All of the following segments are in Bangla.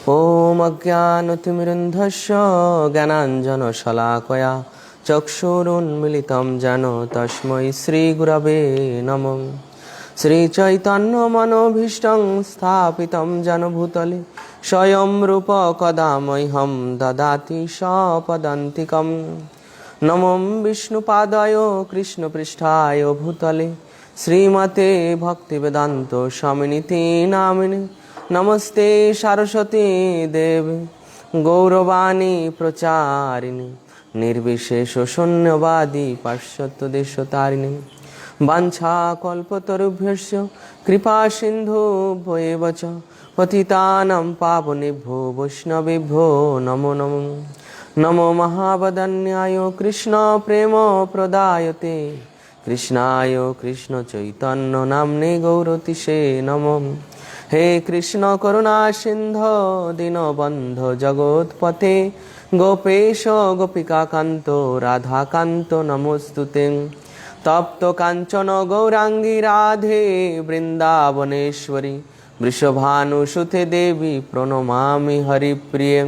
ॐ अज्ञानतिमिरन्धस्य ज्ञानाञ्जनशलाकया चक्षुरुन्मीलितं येन तस्मै श्रीगुरवे नमः। श्रीचैतन्यमनोभीष्टं स्थापितं येन भूतले स्वयं रूप कदा मह्यं ददाति सपदान्तिकं। नमो विष्णुपादाय कृष्णपृष्ठाय भूतले श्रीमते भक्तिवेदान्त स्वामिनिति नामिने। नमस्ते सरस्वती देवी गौरवाणी प्रचारिणी निर्विशेष शून्यवादी पाश्चात्यदेशतारिणी। वाञ्छाकल्पतरुभ्यश्च कृपा सिन्धुभ्यो च पतितानां पावनेभ्यो वैष्णवेभ्यो नमो नमः। नमो महावदन्याय कृष्ण प्रेम प्रदायते कृष्णाय कृष्ण चैतन्य नाम्ने गौरतिसे नमः। हे कृष्ण करुणा सिंधु दीनबन्धो जगोत्पते गोपेश गोपिका कांतो राधा कांतो नमोस्तुते। तप्त कांचन गौरांगी राधे वृंदावनेश्वरी वृषभानुसुते देवी प्रणमामि हरिप्रिये।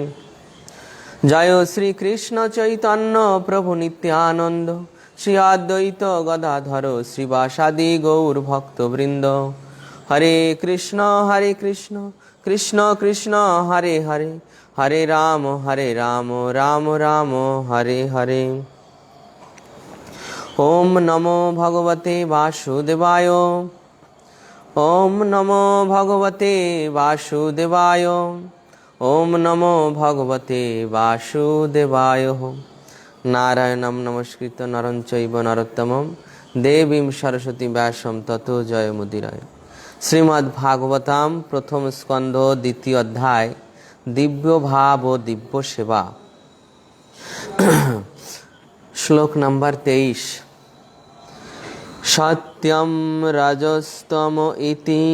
जय श्री कृष्ण चैतन्य प्रभु नित्यानंद श्री अद्वैत गदाधर श्रीवासादि गौर भक्तवृंद। हरे कृष्ण कृष्ण कृष्ण हरे हरे हरे राम राम राम हरे हरे। ओम नमो भगवते वासुदेवाय ओम नमो भगवते वासुदेवाय ओम नमो भगवते वासुदेवाय। नारायणं नमस्कृत्य नरं चैव नरोत्तमं देवीं सरस्वती व्यासं ततो जयमुदीरये। श्रीमद्भागवतम प्रथम स्कंध द्वितीय अध्याय दिव्य भाव और दिव्य सेवा। श्लोक नंबर 23। सत्यम रजस्तम इति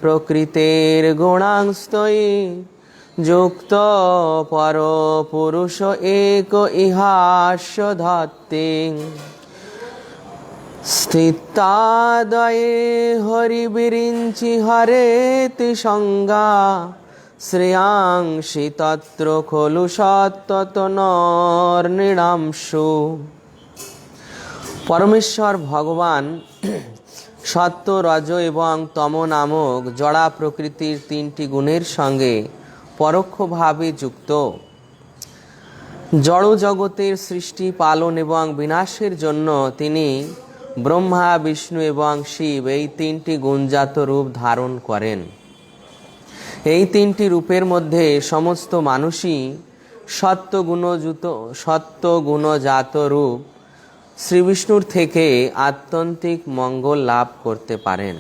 प्रकृतेर्गुणांस्तये युक्त परो पुरुष एक इहास्य धत्ते। स्थितादये हरिविरिञ्चि हरेति संगा श्रेयांसि तत्र खलु सत्ततनर्निणांशु। परमेश्वर भगवान सत्य रज एवं तम नामक जड़ा प्रकृतिर तीनटी गुणेर संगे परोक्षभावे युक्त। जड़ जगतेर सृष्टि पालन एवं विनाशेर जन्य तिनि ब्रह्मा विष्णु एवं शिव এই তিনটি গুণজাত রূপ ধারণ করেন। এই তিনটি রূপের মধ্যে সমস্ত মানুষই সত্ত্বগুণজাত রূপ শ্রী বিষ্ণুর থেকে আত্যন্তিক মঙ্গল লাভ করতে পারেন।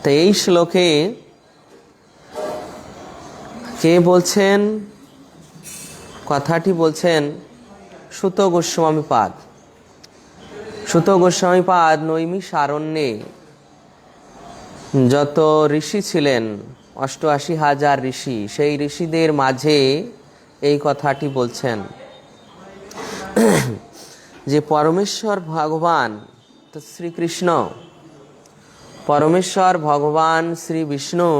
তো এই শ্লোকে কে বলছেন? কথাটি বলছেন সুত গোস্বামী পাদ। সুত গোস্বামী পাদ নৈমিষারণ্যে যত ঋষি ছিলেন ৮৮,০০০ ঋষি, সেই ঋষিদের মাঝে এই কথাটি বলছেন যে পরমেশ্বর ভগবান শ্রীকৃষ্ণ, পরমেশ্বর ভগবান শ্রী বিষ্ণু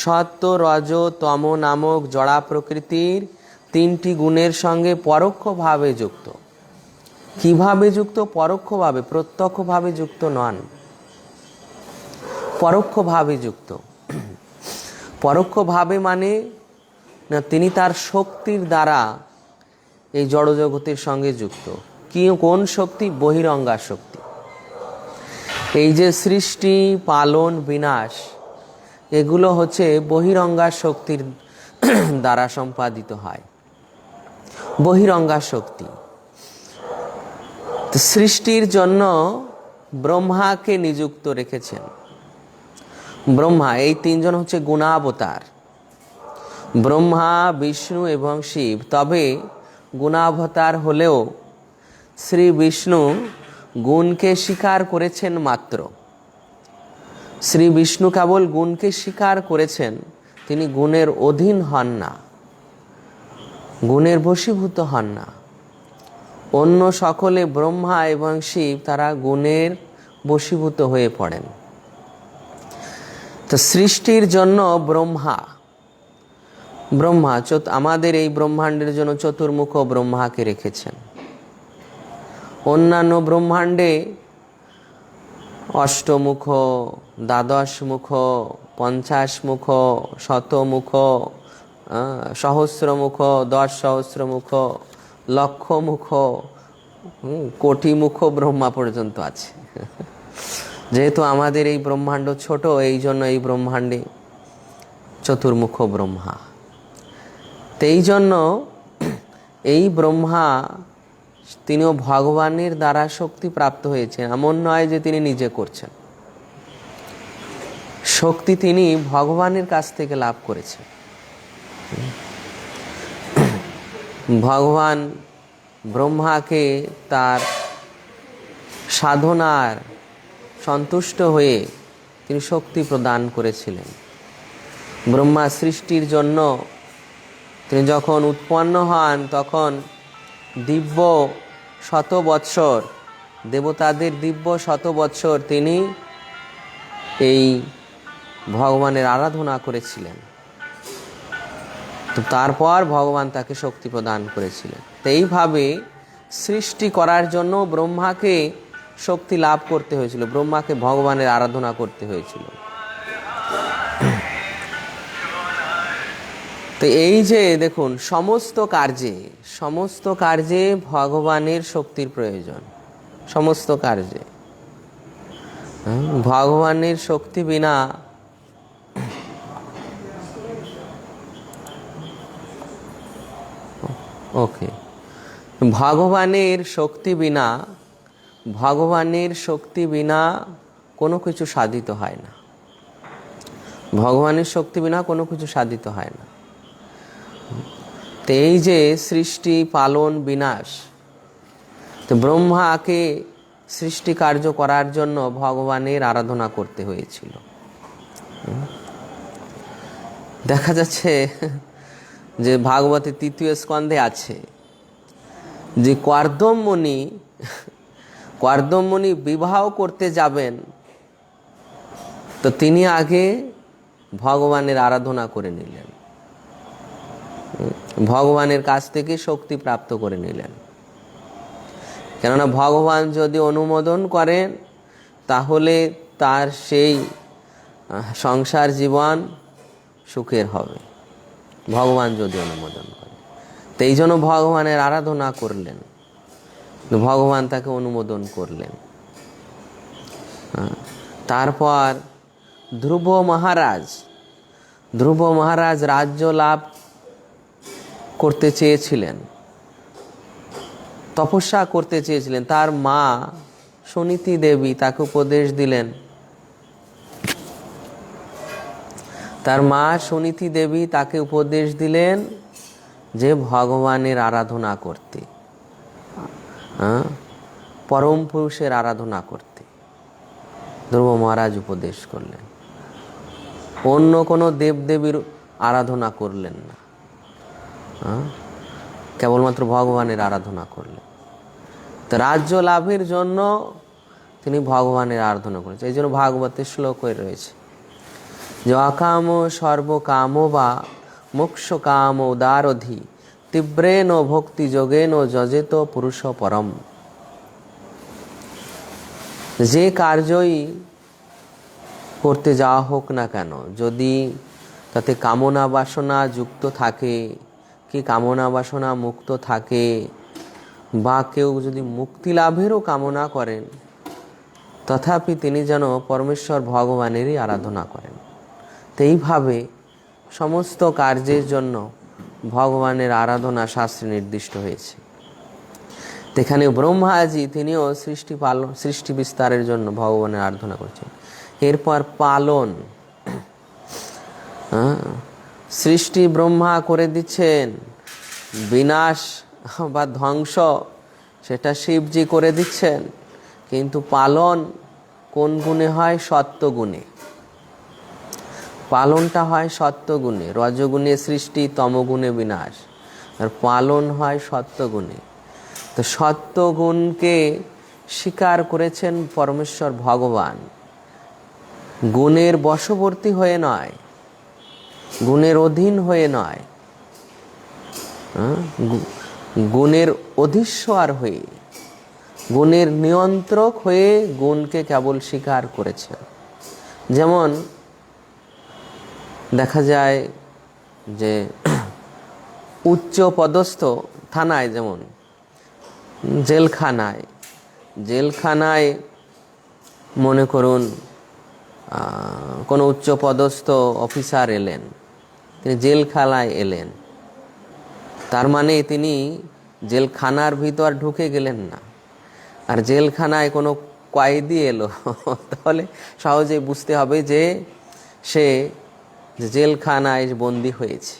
সত্য রজ তম নামক জড়া প্রকৃতির তিনটি গুণের সঙ্গে পরোক্ষভাবে যুক্ত। কিভাবে যুক্ত? পরোক্ষভাবে, প্রত্যক্ষভাবে যুক্ত নন, পরোক্ষভাবে যুক্ত। পরোক্ষভাবে মানে না, তিনি তার শক্তির দ্বারা এই জড়জগতের সঙ্গে যুক্ত। কোন শক্তি? বহিরঙ্গা শক্তি। এই যে সৃষ্টি পালন বিনাশ এগুলো হচ্ছে বহিরঙ্গা শক্তির দ্বারা সম্পাদিত হয়। বহিরঙ্গা শক্তি। সৃষ্টির জন্য ব্রহ্মাকে নিযুক্ত রেখেছেন। ব্রহ্মা, এই তিনজন হচ্ছে গুণাবতার, ব্রহ্মা বিষ্ণু এবং শিব। তবে গুণাবতার হলেও শ্রী বিষ্ণু গুণকে স্বীকার করেছেন মাত্র। শ্রী বিষ্ণু কেবল গুণকে স্বীকার করেছেন, তিনি গুণের অধীন হন না, গুণের বশীভূত হন না। অন্য সকলে ব্রহ্মা এবং শিব তারা গুণের বশীভূত হয়ে পড়েন। তো সৃষ্টির জন্য ব্রহ্মা আমাদের এই ব্রহ্মাণ্ডের জন্য চতুর্মুখ ব্রহ্মাকে রেখেছেন। অন্যান্য ব্রহ্মাণ্ডে অষ্টমুখ, দ্বাদশমুখ, পঞ্চাশমুখ, শতমুখ, সহস্রমুখ, 10 সহস্রমুখ, লক্ষমুখ, কোটিমুখ ব্রহ্মা পর্যন্ত আছে। যেহেতু আমাদের এই ব্রহ্মাণ্ড ছোট, এই জন্য এই ব্রহ্মাণ্ডে চতুর্মুখ ব্রহ্মা। তো এই জন্য এই ব্রহ্মা তিনিও ভগবানের দ্বারা শক্তি প্রাপ্ত হয়েছেন। এমন নয় যে তিনি নিজে করছেন, শক্তি তিনি ভগবানের কাছ থেকে লাভ করেছেন। ভগবান ব্রহ্মাকে তার সাধনার সন্তুষ্ট হয়ে তিনি শক্তি প্রদান করেছিলেন। ব্রহ্মা সৃষ্টির জন্য তিনি যখন উৎপন্ন হন, তখন দিব্য 100 বৎসর, দেবতাদের দিব্য 100 বৎসর তিনি এই ভগবানের আরাধনা করেছিলেন। তো তারপর ভগবান তাকে শক্তি প্রদান করেছিলেন। তো এইভাবে সৃষ্টি করার জন্য ব্রহ্মাকে শক্তি লাভ করতে হয়েছিল, ব্রহ্মাকে ভগবানের আরাধনা করতে হয়েছিল। তো এই যে দেখুন, সমস্ত কার্যে ভগবানের শক্তির প্রয়োজন। সমস্ত কার্যে ভগবানের শক্তি বিনা ভগবানের শক্তি বিনা কোনো কিছু সাধিত হয় না। ভগবানের শক্তি বিনা কোনো কিছু সাধিত হয় না। তো এই যে সৃষ্টি, পালন, বিনাশ, তো ব্রহ্মাকে সৃষ্টি কার্য করার জন্য ভগবানের আরাধনা করতে হয়েছিল। দেখা যাচ্ছে যে ভাগবতের 3য় স্কন্ধে আছে যে কর্দম মুনি বিবাহ করতে যাবেন, তো তিনি আগে ভগবানের আরাধনা করে নিলেন, ভগবানের কাছ থেকে শক্তি প্রাপ্ত করে নিলেন। কেননা ভগবান যদি অনুমোদন করেন তাহলে তার সেই সংসার জীবন সুখের হবে, ভগবান যদি অনুমোদন করেন। তো এই জন্য ভগবানের আরাধনা করলেন, ভগবান তাকে অনুমোদন করলেন। তারপর ধ্রুব মহারাজ রাজ্য লাভ করতে চেয়েছিলেন, তপস্যা করতে চেয়েছিলেন। তার মা সুনীতি দেবী তাকে উপদেশ দিলেন, যে ভগবানের আরাধনা করতে, পরম পুরুষের আরাধনা করতে ধ্রুব মহারাজ উপদেশ করলেন। অন্য কোনো দেবদেবীর আরাধনা করলেন না, কেবলমাত্র ভগবানের আরাধনা করলেন। তো রাজ্য লাভের জন্য তিনি ভগবানের আরাধনা করেছেন। এই জন্য ভাগবতের শ্লোক হয়ে রয়েছে যে অকাম সর্বকাম বা মোক্ষ কাম উদারধি তীব্রেণ ভক্তি যোগেন যজেত পুরুষ পরম। যে কার্যই করতে যাওয়া হোক না কেন, যদি তাতে কামনা বাসনা যুক্ত থাকে, কি কামনা বাসনা মুক্ত থাকে, বা কেউ যদি মুক্তি লাভেরও কামনা করেন, তথাপি তিনি যেন পরমেশ্বর ভগবানেরই আরাধনা করেন। তো এইভাবে সমস্ত কার্যের জন্য ভগবানের আরাধনা শাস্ত্রে নির্দিষ্ট হয়েছে। এখানে ব্রহ্মাজি তিনিও সৃষ্টি বিস্তারের জন্য ভগবানের আরাধনা করছেন। এরপর পালন, সৃষ্টি ব্রহ্মা করে দিচ্ছেন, বিনাশ বা ধ্বংস সেটা শিবজি করে দিচ্ছেন। কিন্তু পালন কোন গুণে হয়? সত্যগুণে। পালনটা হয় সত্যগুণে। রজগুণে সৃষ্টি, তমগুণে বিনাশ, আর পালন হয় সত্যগুণে। তো সত্যগুণকে স্বীকার করেছেন পরমেশ্বর ভগবান, গুণের বশবর্তী হয়ে নয়, গুণের অধীন হয়ে নয়, গুণের অধীশ্বর হয়ে, গুণের নিয়ন্ত্রক হয়ে গুণকে কেবল স্বীকার করেছেন। যেমন দেখা যায় যে উচ্চ পদস্থ থানায়, যেমন জেলখানায় মনে করুন কোনো উচ্চ পদস্থ অফিসার এলেন, তিনি জেলখানায় এলেন, তার মানে তিনি জেলখানার ভিতর ঢুকে গেলেন না। আর জেলখানায় কোনো কয়েদি এলো, তাহলে সহজেই বুঝতে হবে যে সে জেলখানায় বন্দী হয়েছে,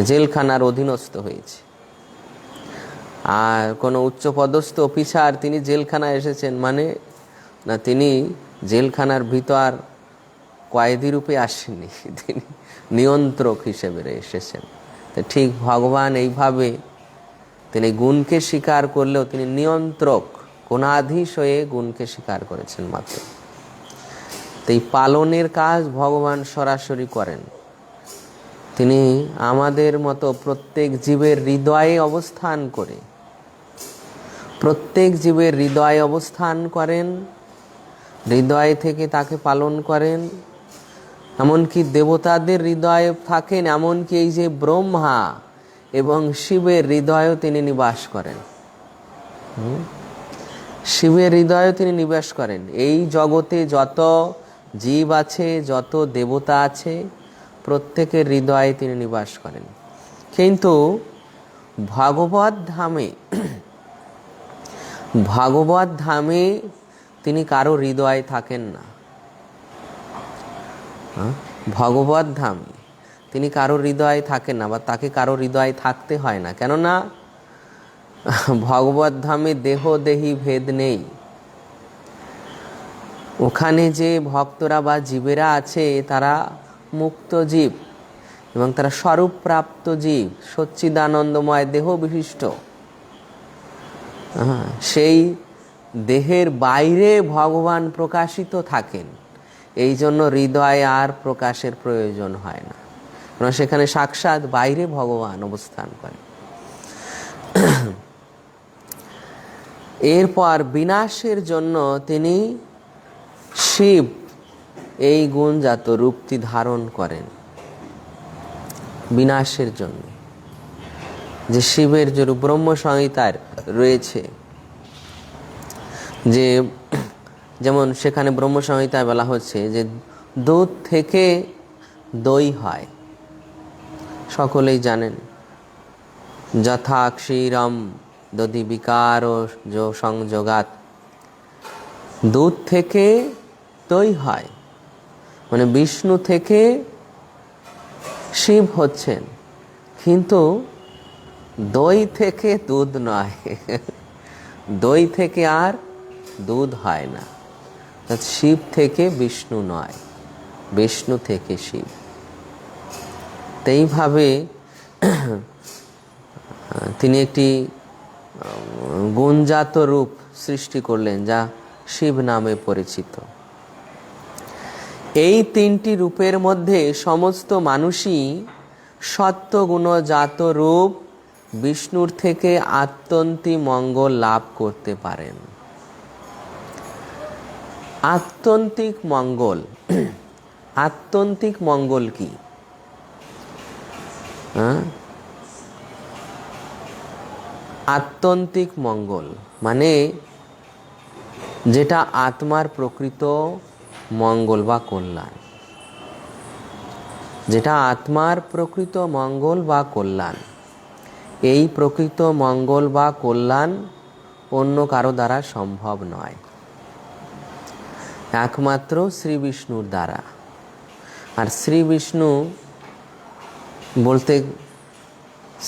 জেলখানার অধীনস্থ হয়েছে। আর কোনো উচ্চপদস্থ অফিসার তিনি জেলখানায় এসেছেন, মানে না তিনি জেলখানার ভিতর কয়েদি রূপে আসেননি, তিনি নিয়ন্ত্রক হিসেবে এসেছেন। তো ঠিক ভগবান এইভাবে তিনি গুণকে স্বীকার করলেও তিনি নিয়ন্ত্রক, গুণাধীশ হয়ে গুণকে স্বীকার করেছেন মাত্র। তো এই পালনের কাজ ভগবান সরাসরি করেন। তিনি আমাদের মতো প্রত্যেক জীবের হৃদয়ে অবস্থান করে, প্রত্যেক জীবের হৃদয়ে অবস্থান করেন, হৃদয় থেকে তাকে পালন করেন। এমনকি দেবতাদের হৃদয়ে থাকেন, এমনকি এই যে ব্রহ্মা এবং শিবের হৃদয়েও তিনি নিবাস করেন। শিবের হৃদয়েও তিনি নিবাস করেন। এই জগতে যত জীব আছে, যত দেবতা আছে, প্রত্যেকের হৃদয়ে তিনি নিবাস করেন। কিন্তু ভগবত ধামে তিনি কারো হৃদয়ে থাকেন না। ভগবত ধামে তিনি কারো হৃদয়ে থাকেন না, বা তাকে কারো হৃদয়ে থাকতে হয় না। কেননা ভগবত ধামে দেহ দেহি ভেদ নেই। ওখানে যে ভক্তরা বা জীবেরা আছে তারা মুক্ত জীব এবং তারা স্বরূপ প্রাপ্ত জীব, সচ্চিদানন্দময় দেহ বিশিষ্ট। সেই দেহের বাইরে ভগবান প্রকাশিত থাকেন, এই জন্য হৃদয়ে আর প্রকাশের প্রয়োজন হয় না, কারণ সেখানে সাক্ষাৎ বাইরে ভগবান অবস্থান করেন। এরপর বিনাশের জন্য তিনি শিব এই গুণজাত রূপটি ধারণ করেন। বিনাশের জন্য যে শিবের যে রূপ ব্রহ্ম সংহিতার রয়েছে, যে যেমন সেখানে ব্রহ্ম সংহিতায় বলা হচ্ছে যে দুধ থেকে দই হয়, সকলেই জানেন। যথা ক্ষীরম দধি বিকার সংযোগাত, দুধ থেকে দই হয়, মানে বিষ্ণু থেকে শিব হচ্ছেন, কিন্তু দই থেকে দুধ নয়, দই থেকে আর দুধ হয় না। শিব থেকে বিষ্ণু নয়, বিষ্ণু থেকে শিব। এইভাবে তিনি একটি গুণজাত রূপ সৃষ্টি করলেন, যা শিব নামে পরিচিত। এই তিনটি রূপের মধ্যে সমস্ত মানুষই সত্ত্বগুণজাত রূপ বিষ্ণুর থেকে আত্যন্তিক মঙ্গল লাভ করতে পারেন। আত্যন্তিক মঙ্গল, আত্যন্তিক মঙ্গল কি? আত্যন্তিক মঙ্গল মানে যেটা আত্মার প্রকৃত মঙ্গল বা কল্যাণ, যেটা আত্মার প্রকৃত মঙ্গল বা কল্যাণ। এই প্রকৃত মঙ্গল বা কল্যাণ অন্য কারো দ্বারা সম্ভব নয়, একমাত্র শ্রী বিষ্ণুর দ্বারা। আর শ্রী বিষ্ণু বলতে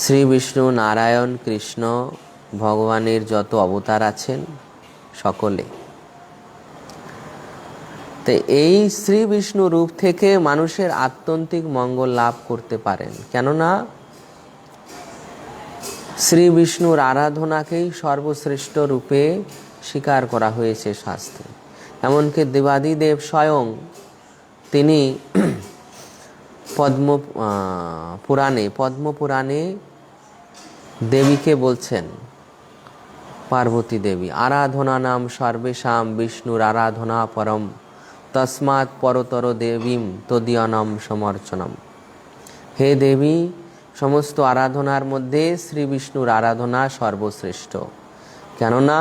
শ্রী বিষ্ণু, নারায়ণ, কৃষ্ণ, ভগবানের যত অবতার আছেন সকলে। তো এই শ্রী বিষ্ণু রূপ থেকে মানুষের আত্যন্তিক মঙ্গল লাভ করতে পারেন, কেননা শ্রী বিষ্ণুর আরাধনাকেই সর্বশ্রেষ্ঠ রূপে স্বীকার করা হয়েছে শাস্ত্রে। এমনকি দেবাদিদেব স্বয়ং তিনি পদ্মপুরাণে দেবীকে বলছেন, পার্বতী দেবী, আরাধনা নাম সর্বেশাম বিষ্ণুর আরাধনা পরম তস্মাৎ পরতর দেবীম তদীয়নম সমর্চনম। হে দেবী, সমস্ত আরাধনার মধ্যে শ্রী বিষ্ণুর আরাধনা সর্বশ্রেষ্ঠ, কেননা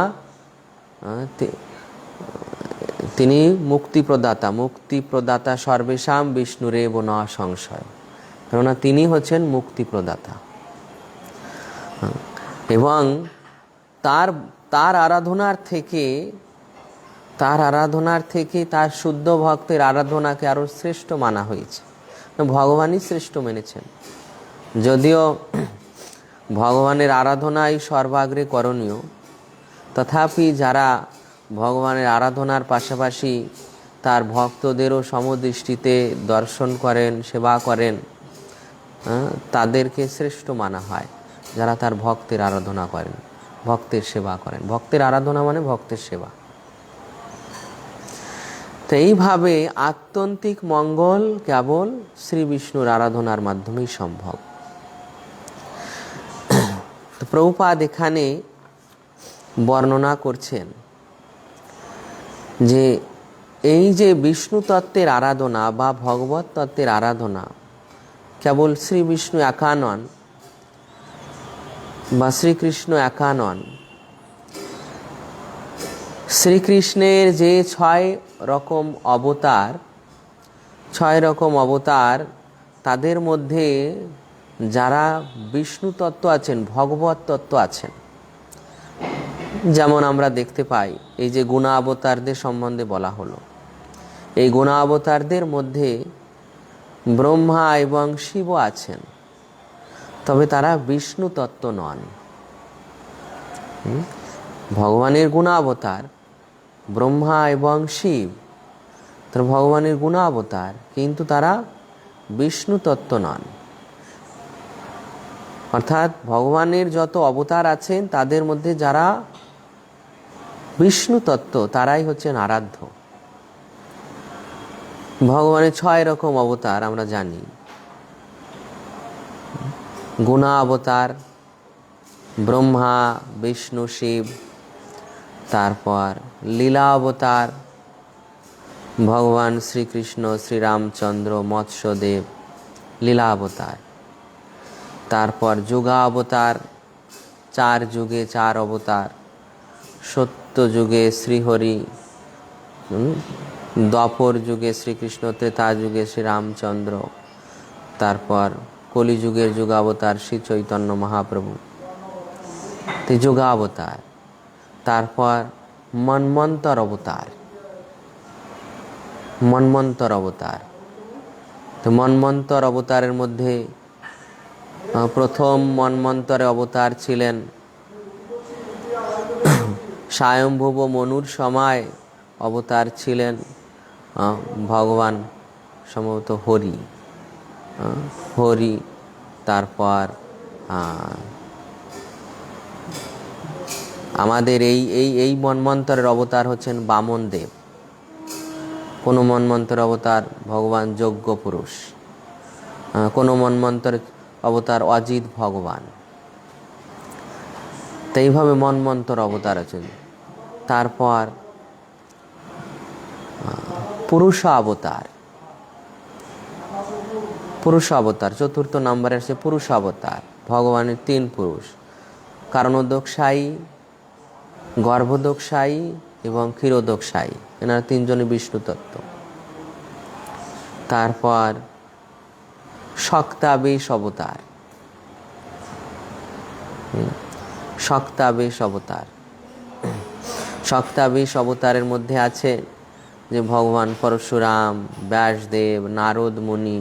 তিনি মুক্তিপ্রদাতা সর্বেশাম বিষ্ণুরেব ন সংশয়, কেননা তিনি হচ্ছেন মুক্তিপ্রদাতা। এবং তার আরাধনার থেকে তার শুদ্ধ ভক্তের আরাধনাকে আরো শ্রেষ্ঠ মানা হয়েছে। ভগবানই শ্রেষ্ঠ মেনেছেন। যদিও ভগবানের আরাধনাই সর্বাগ্রে করণীয়, তথাপি যারা ভগবানের আরাধনার পাশাপাশি তার ভক্তদেরও সমদৃষ্টিতে দর্শন করেন, সেবা করেন, তাদেরকে শ্রেষ্ঠ মানা হয়। যারা তার ভক্তের আরাধনা করেন, ভক্তের সেবা করেন। ভক্তের আরাধনা মানে ভক্তের সেবা। তো এইভাবে আত্যন্তিক মঙ্গল কেবল শ্রী বিষ্ণুর আরাধনার মাধ্যমেই সম্ভব। তো প্রভুপাদ এখানে বর্ণনা করছেন যে এই যে বিষ্ণু তত্ত্বের আরাধনা বা ভগবত তত্ত্বের আরাধনা কেবল শ্রী বিষ্ণু একা নন বা শ্রীকৃষ্ণ একা নন, শ্রীকৃষ্ণের যে 6 রকম অবতার, তাদের মধ্যে যারা বিষ্ণু তত্ত্ব আছেন, ভগবত তত্ত্ব আছেন, যেমন আমরা দেখতে পাই এই যে গুণাবতারদের সম্বন্ধে বলা হলো, এই গুণাবতারদের মধ্যে ব্রহ্মা এবং শিব আছেন, তবে তারা বিষ্ণু তত্ত্ব নন। ভগবানের গুণাবতার ব্রহ্মা এবং শিব, তারা ভগবানের গুণাবতার, কিন্তু তারা বিষ্ণু তত্ত্ব নন। অর্থাৎ ভগবানের যত অবতার আছেন তাদের মধ্যে যারা বিষ্ণু তত্ত্ব, তারাই হচ্ছেন আরাধ্য। ভগবানের 6 রকম অবতার আমরা জানি। গুণা অবতার ব্রহ্মা, বিষ্ণু, শিব। তারপর লীলা অবতার ভগবান শ্রীকৃষ্ণ, শ্রীরামচন্দ্র, মৎস্যদেব, লীলা অবতার। তারপর যুগা অবতার, 4 যুগে 4 অবতার। সত্য যুগে শ্রীহরি, দ্বাপর যুগে শ্রীকৃষ্ণ, ত্রেতা যুগে শ্রীরামচন্দ্র। তারপর কলিযুগের যুগাবতার শ্রী চৈতন্য মহাপ্রভু, যুগাবতার। তারপর মন্বন্তর অবতার, তো মন্বন্তর অবতারের মধ্যে প্রথম মন্বন্তরে অবতার ছিলেন স্বয়ম্ভুব মনুর সময় অবতার ছিলেন ভগবান সম্ভবত হরি। তারপর আমাদের এই মন্বন্তরের অবতার হচ্ছেন বামন দেব। কোন মন্বন্তরের অবতার ভগবান যজ্ঞ পুরুষ, কোন মন্বন্তরের অবতার অজিত ভগবান। তো এইভাবে মন্বন্তর অবতার আছেন। তারপর পুরুষ অবতার 4th নম্বরে আছে পুরুষ অবতার। ভগবানের 3 পুরুষ, কারণোদকশায়ী, গর্ভোদকশায়ী এবং ক্ষীরোদকশায়ী। এনারা 3 জনই বিষ্ণু তত্ত্ব। তারপর শক্তাবেশ অবতারের মধ্যে আছে যে ভগবান পরশুরাম, ব্যাসদেব, নারদ মুনি,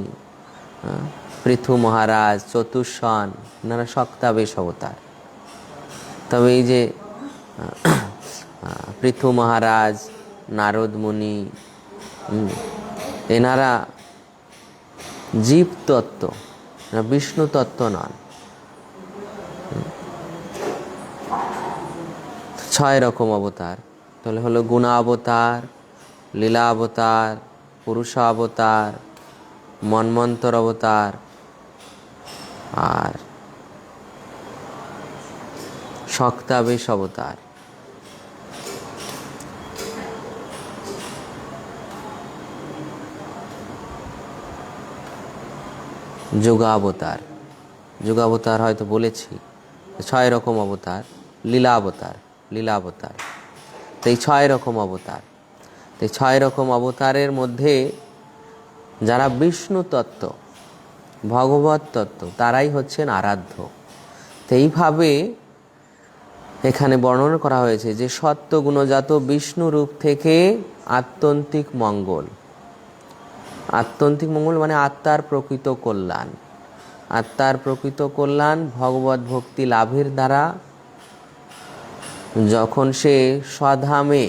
পৃথু মহারাজ, চতুষ্ষণ, এনারা শক্তাবেশ অবতার। তবে এই যে পৃথু মহারাজ, নারদ মুনি, এনারা জীব তত্ত্ব, বিষ্ণু তত্ত্ব নন। 6 রকম অবতার। তাহলে হলো গুণা অবতার, লীলা অবতার, পুরুষ অবতার, মন্বন্তর অবতার আর শক্তাবেশ অবতার। যুগাবতার, যুগাবতার হয়তো বলেছি, 6 রকম অবতার। লীলা অবতার, লীলা অবতার, তো এই 6 রকম অবতার। তো এই 6 রকম অবতারের মধ্যে যারা বিষ্ণু তত্ত্ব, ভগবত তত্ত্ব, তারাই হচ্ছেন আরাধ্য। তো এইভাবে এখানে বর্ণনা করা হয়েছে যে সত্ত্বগুণজাত বিষ্ণু রূপ থেকে আত্যন্তিক মঙ্গল, আত্যন্তিক মঙ্গল মানে আত্মার প্রকৃত কল্যাণ, আত্মার প্রকৃত কল্যাণ ভগবত ভক্তি লাভের দ্বারা যখন সে স্বধামে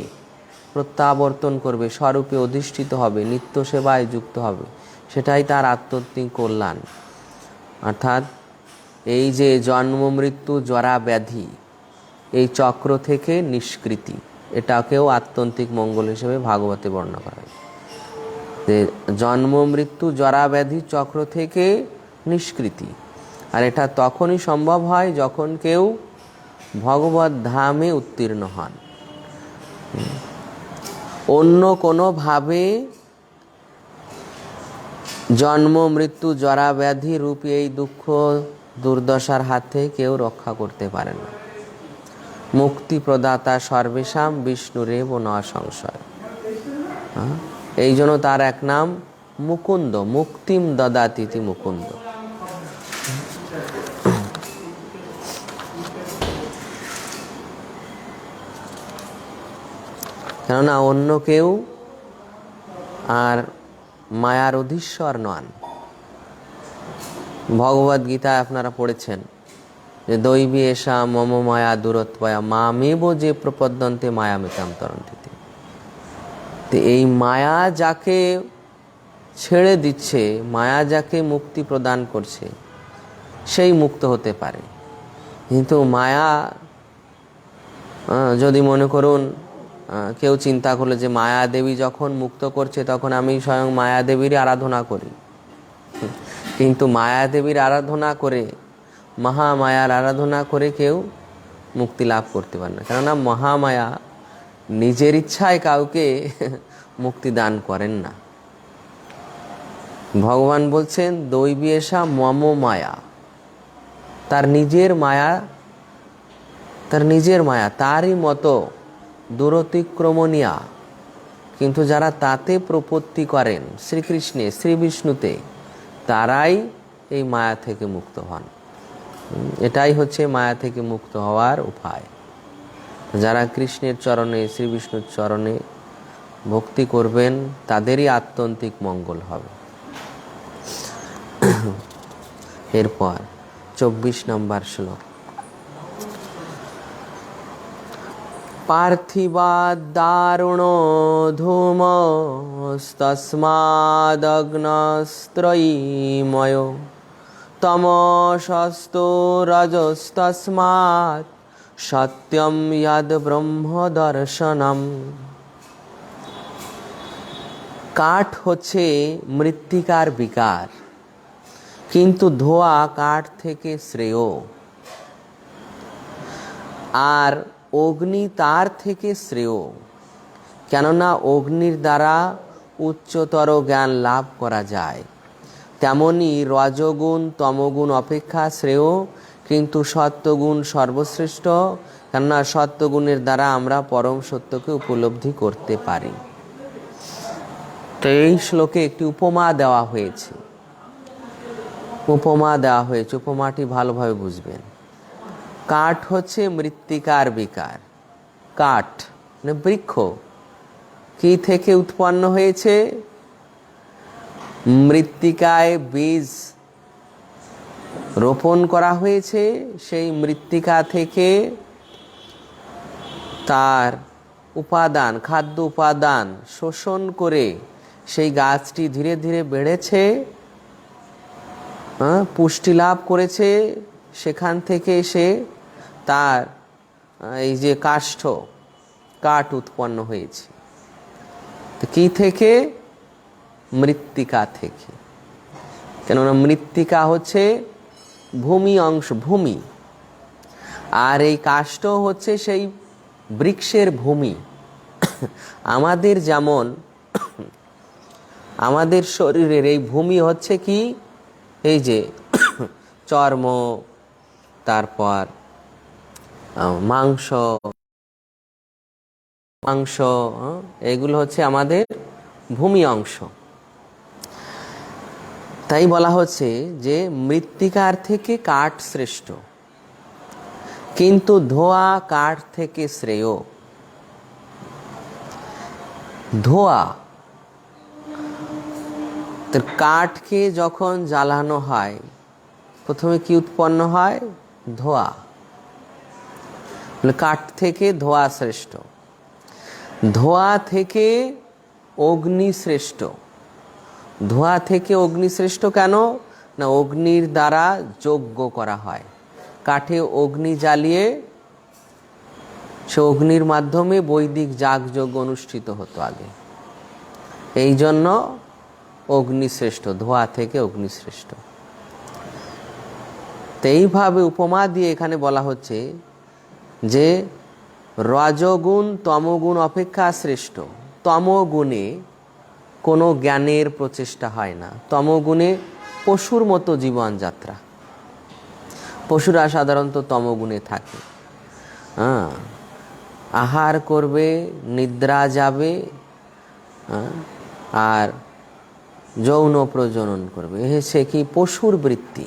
প্রত্যাবর্তন করবে, স্বরূপে অধিষ্ঠিত হবে, নিত্য সেবায় যুক্ত হবে, সেটাই তার আত্যন্তিক কল্যাণ। অর্থাৎ এই যে জন্ম মৃত্যু জরা ব্যাধি, এই চক্র থেকে নিষ্কৃতি, এটাকেও আত্যন্তিক মঙ্গল হিসেবে ভাগবতে বর্ণনা করা হয়। যে জন্ম মৃত্যু জরা ব্যাধি চক্র থেকে নিষ্কৃতি, আর এটা তখনই সম্ভব হয় যখন কেউ ভগবত ধামে উত্তীর্ণ হন। অন্য কোনোভাবে জন্ম মৃত্যু জরা ব্যাধি রূপী এই দুঃখ দুর্দশার হাত থেকে কেউ রক্ষা করতে পারে না। মুক্তি প্রদাতা সর্বেশাম বিষ্ণুরেব ন সংশয়। এই জন্য তার এক নাম মুকুন্দ, মুক্তিম দদাতিথি মুকুন্দ। কেননা অন্য কেউ আর মায়ার অধীশ্বর নন। ভগবদ গীতায় আপনারা পড়েছেন যে দৈবী এষা মম মায়া দূরত্বয়া মামেব যে প্রপদ্যন্তে মায়ামিতাম তরন্তিতে। তো এই মায়া যাকে ছেড়ে দিচ্ছে, মায়া যাকে মুক্তি প্রদান করছে, সেই মুক্ত হতে পারে। কিন্তু মায়া যদি মনে করুন কেউ চিন্তা করলো যে মায়া দেবী যখন মুক্ত করছে তখন আমি স্বয়ং মায়া দেবীর আরাধনা করি, কিন্তু মায়া দেবীর আরাধনা করে, মহামায়ার আরাধনা করে কেউ মুক্তি লাভ করতে পারে না। কেননা মহামায়া নিজের ইচ্ছায় কাউকে মুক্তি দান করেন না। ভগবান বলছেন দৈবী এষা মম মায়া, তার নিজের মায়া, তার নিজের মায়া তারই মতো দূরতিক্রমণীয়া, কিন্তু যারা তাতে প্রপত্তি করেন শ্রীকৃষ্ণে, শ্রী বিষ্ণুতে, তারাই এই মায়া থেকে মুক্ত হন। এটাই হচ্ছে মায়া থেকে মুক্ত হওয়ার উপায়। যারা কৃষ্ণের চরণে, শ্রী বিষ্ণুর চরণে ভক্তি করবেন তাদেরই আত্যন্তিক মঙ্গল হবে। এরপর 24 নম্বর শ্লোক। পার্থিবাদারুণো ধূমস্তস্মাদগ্নস্ত্রয়ীময় তমসস্তু রজস্তস্মাৎ সত্যম যদ ব্রহ্ম দর্শনম। কাঠ হচ্ছে মৃত্তিকার বিকার, কিন্তু ধোঁয়া কাঠ থেকে শ্রেয়, আর অগ্নি তার থেকে শ্রেয়। কেননা অগ্নির দ্বারা উচ্চতর জ্ঞান লাভ করা যায়। তেমনি রজগুণ তমগুণ অপেক্ষা শ্রেয়, কিন্তু সত্যগুণ সর্বশ্রেষ্ঠ। কেননা সত্যগুণের দ্বারা আমরা পরম সত্যকে উপলব্ধি করতে পারি। তো এই শ্লোকে একটি উপমা দেওয়া হয়েছে, উপমাটি ভালোভাবে বুঝবেন। কাঠ হচ্ছে মৃত্তিকার বিকার। কাঠ মানে বৃক্ষ কি থেকে উৎপন্ন হয়েছে? মৃত্তিকায় বীজ রোপণ করা হয়েছে, সেই মৃত্তিকা থেকে তার উপাদান, খাদ্য উপাদান শোষণ করে সেই গাছটি ধীরে ধীরে বেড়েছে, পুষ্টি লাভ করেছে। সেখান থেকে সে তার এই যে কাষ্ঠ, কাঠ উৎপন্ন হয়েছে। তো কি থেকে? মৃত্তিকা থেকে। কেননা মৃত্তিকা হচ্ছে ভূমি অংশ, ভূমি, আর এই কাষ্ঠ হচ্ছে সেই বৃক্ষের ভূমি। আমাদের যেমন আমাদের শরীরের এই ভূমি হচ্ছে কি, এই যে চর্ম, তারপর মাংস, মাংস, এগুলো হচ্ছে আমাদের ভূমি অংশ। তাই বলা হচ্ছে যে মৃত্তিকার থেকে কাঠ শ্রেষ্ঠ, কিন্তু ধোঁয়া কাঠ থেকে শ্রেয়। ধোঁয়া, তো কাঠকে যখন জ্বালানো হয় প্রথমে কি উৎপন্ন হয়? ধোঁয়া। কাঠ থেকে ধোঁয়া শ্রেষ্ঠ। ধোঁয়া থেকে অগ্নি শ্রেষ্ঠ। ধোঁয়া থেকে অগ্নি শ্রেষ্ঠ কেন? না, অগ্নির দ্বারা যজ্ঞ করা হয়। কাঠে অগ্নি জ্বালিয়ে সে অগ্নির মাধ্যমে বৈদিক যাগযজ্ঞ অনুষ্ঠিত হতো আগে। এই জন্য অগ্নি শ্রেষ্ঠ, ধোঁয়া থেকে অগ্নি শ্রেষ্ঠ। তো এইভাবে উপমা দিয়ে এখানে বলা হচ্ছে যে রজগুণ তমগুণ অপেক্ষা শ্রেষ্ঠ। তমগুণে কোনো জ্ঞানের প্রচেষ্টা হয় না। তমগুণে পশুর মতো জীবনযাত্রা। পশুরা সাধারণত তমগুণে থাকে। আহার করবে, নিদ্রা যাবে, আর যৌন প্রজনন করবে, সে কি পশুর বৃত্তি।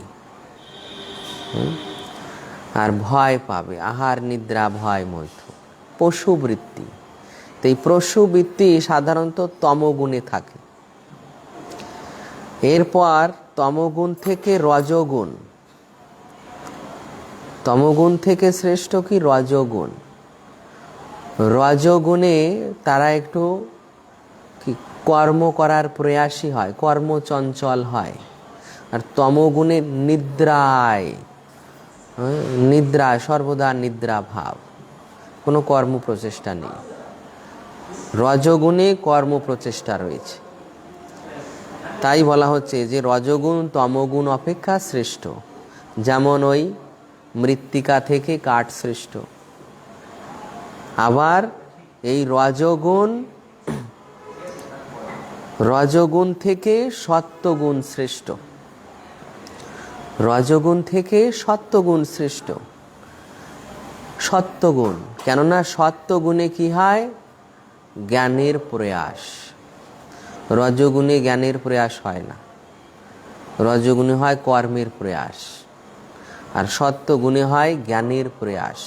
আর ভয় পাবে, আহার নিদ্রা ভয় মৈথুন, পশু বৃত্তি। তো এই পশু বৃত্তি সাধারণত তমগুণে থাকে। এরপর তমগুণ থেকে রজগুণ। তমগুণ থেকে শ্রেষ্ঠ কি? রজগুণ। রজগুণে তারা একটু কি কর্ম করার প্রয়াসী হয়, কর্মচঞ্চল হয়। আর তমগুণে নিদ্রায়, নিদ্রা, সর্বদা নিদ্রা ভাব, কোনো কর্ম প্রচেষ্টা নেই। রজগুণে কর্ম প্রচেষ্টা রয়েছে। তাই বলা হচ্ছে যে রজগুণ তমগুণ অপেক্ষা শ্রেষ্ঠ। যেমন ওই মৃত্তিকা থেকে কাঠ শ্রেষ্ঠ, আবার এই রজগুণ থেকে সত্ত্বগুণ শ্রেষ্ঠ। রজগুণ থেকে সত্ত্বগুণ শ্রেষ্ঠ। সত্ত্বগুণ, কেননা সত্ত্বগুণে কি হয়? জ্ঞানের প্রয়াস। রজগুণে জ্ঞানের প্রয়াস হয় না, রজগুণে হয় কর্মের প্রয়াস, আর সত্ত্বগুণে হয় জ্ঞানের প্রয়াস।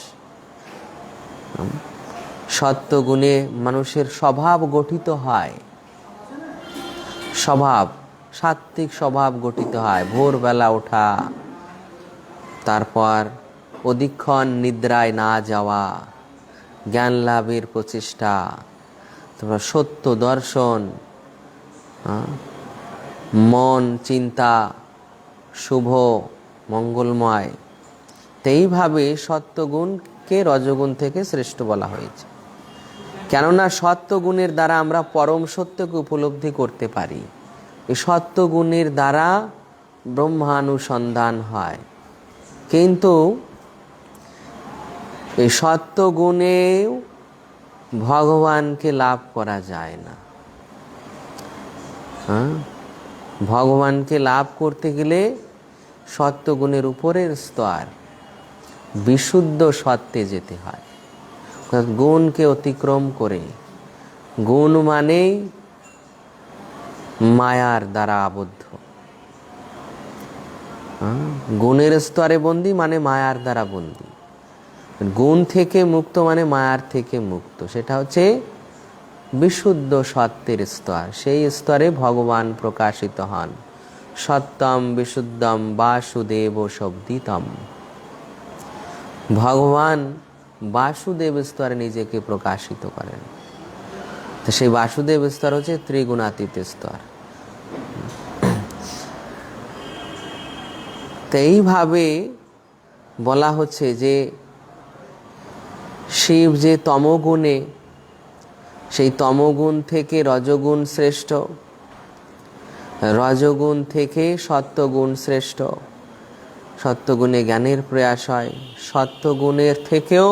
সত্ত্বগুণে মানুষের স্বভাব গঠিত হয়, স্বভাব, সাত্ত্বিক স্বভাব গঠিত হয়। ভোরবেলা ওঠা, তারপর অধিকক্ষণ নিদ্রায় না যাওয়া, জ্ঞান লাভের প্রচেষ্টা, তারপর সত্য দর্শন, মন চিন্তা শুভ মঙ্গলময়। এইভাবে সত্ত্বগুণকে রজগুণ থেকে শ্রেষ্ঠ বলা হয়েছে। কেননা সত্ত্বগুণের দ্বারা আমরা পরম সত্যকে উপলব্ধি করতে পারি। এই সত্ত্বগুণের দ্বারা ব্রহ্মানুসন্ধান হয়। কিন্তু এই সত্ত্বগুণে ভগবানকে লাভ করা যায় না। ভগবানকে লাভ করতে গেলে সত্ত্বগুণের উপরের স্তর বিশুদ্ধ সত্ত্বে যেতে হয়। গুণকে অতিক্রম করে, গুণ মানেই মায়ার দ্বারা আবদ্ধ। গুণের স্তরে বন্দী মানে মায়ার দ্বারা বন্দী। গুণ থেকে মুক্ত মানে মায়ার থেকে মুক্ত। সেটা হচ্ছে বিশুদ্ধ সত্যের স্তর। সেই স্তরে ভগবান প্রকাশিত হন। সত্যম বিশুদ্ধম বাসুদেব শব্দিতম। ভগবান বাসুদেব স্তরে নিজেকে প্রকাশিত করেন। তো সেই বাসুদেব স্তর হচ্ছে ত্রিগুণাতীত স্তর। তো এইভাবে বলা হচ্ছে যে শিব যে তমগুণে সেই তমগুণ থেকে রজগুণ শ্রেষ্ঠ, রজগুণ থেকে সত্যগুণ শ্রেষ্ঠ, সত্যগুণে জ্ঞানের প্রয়াস হয়, সত্যগুণের থেকেও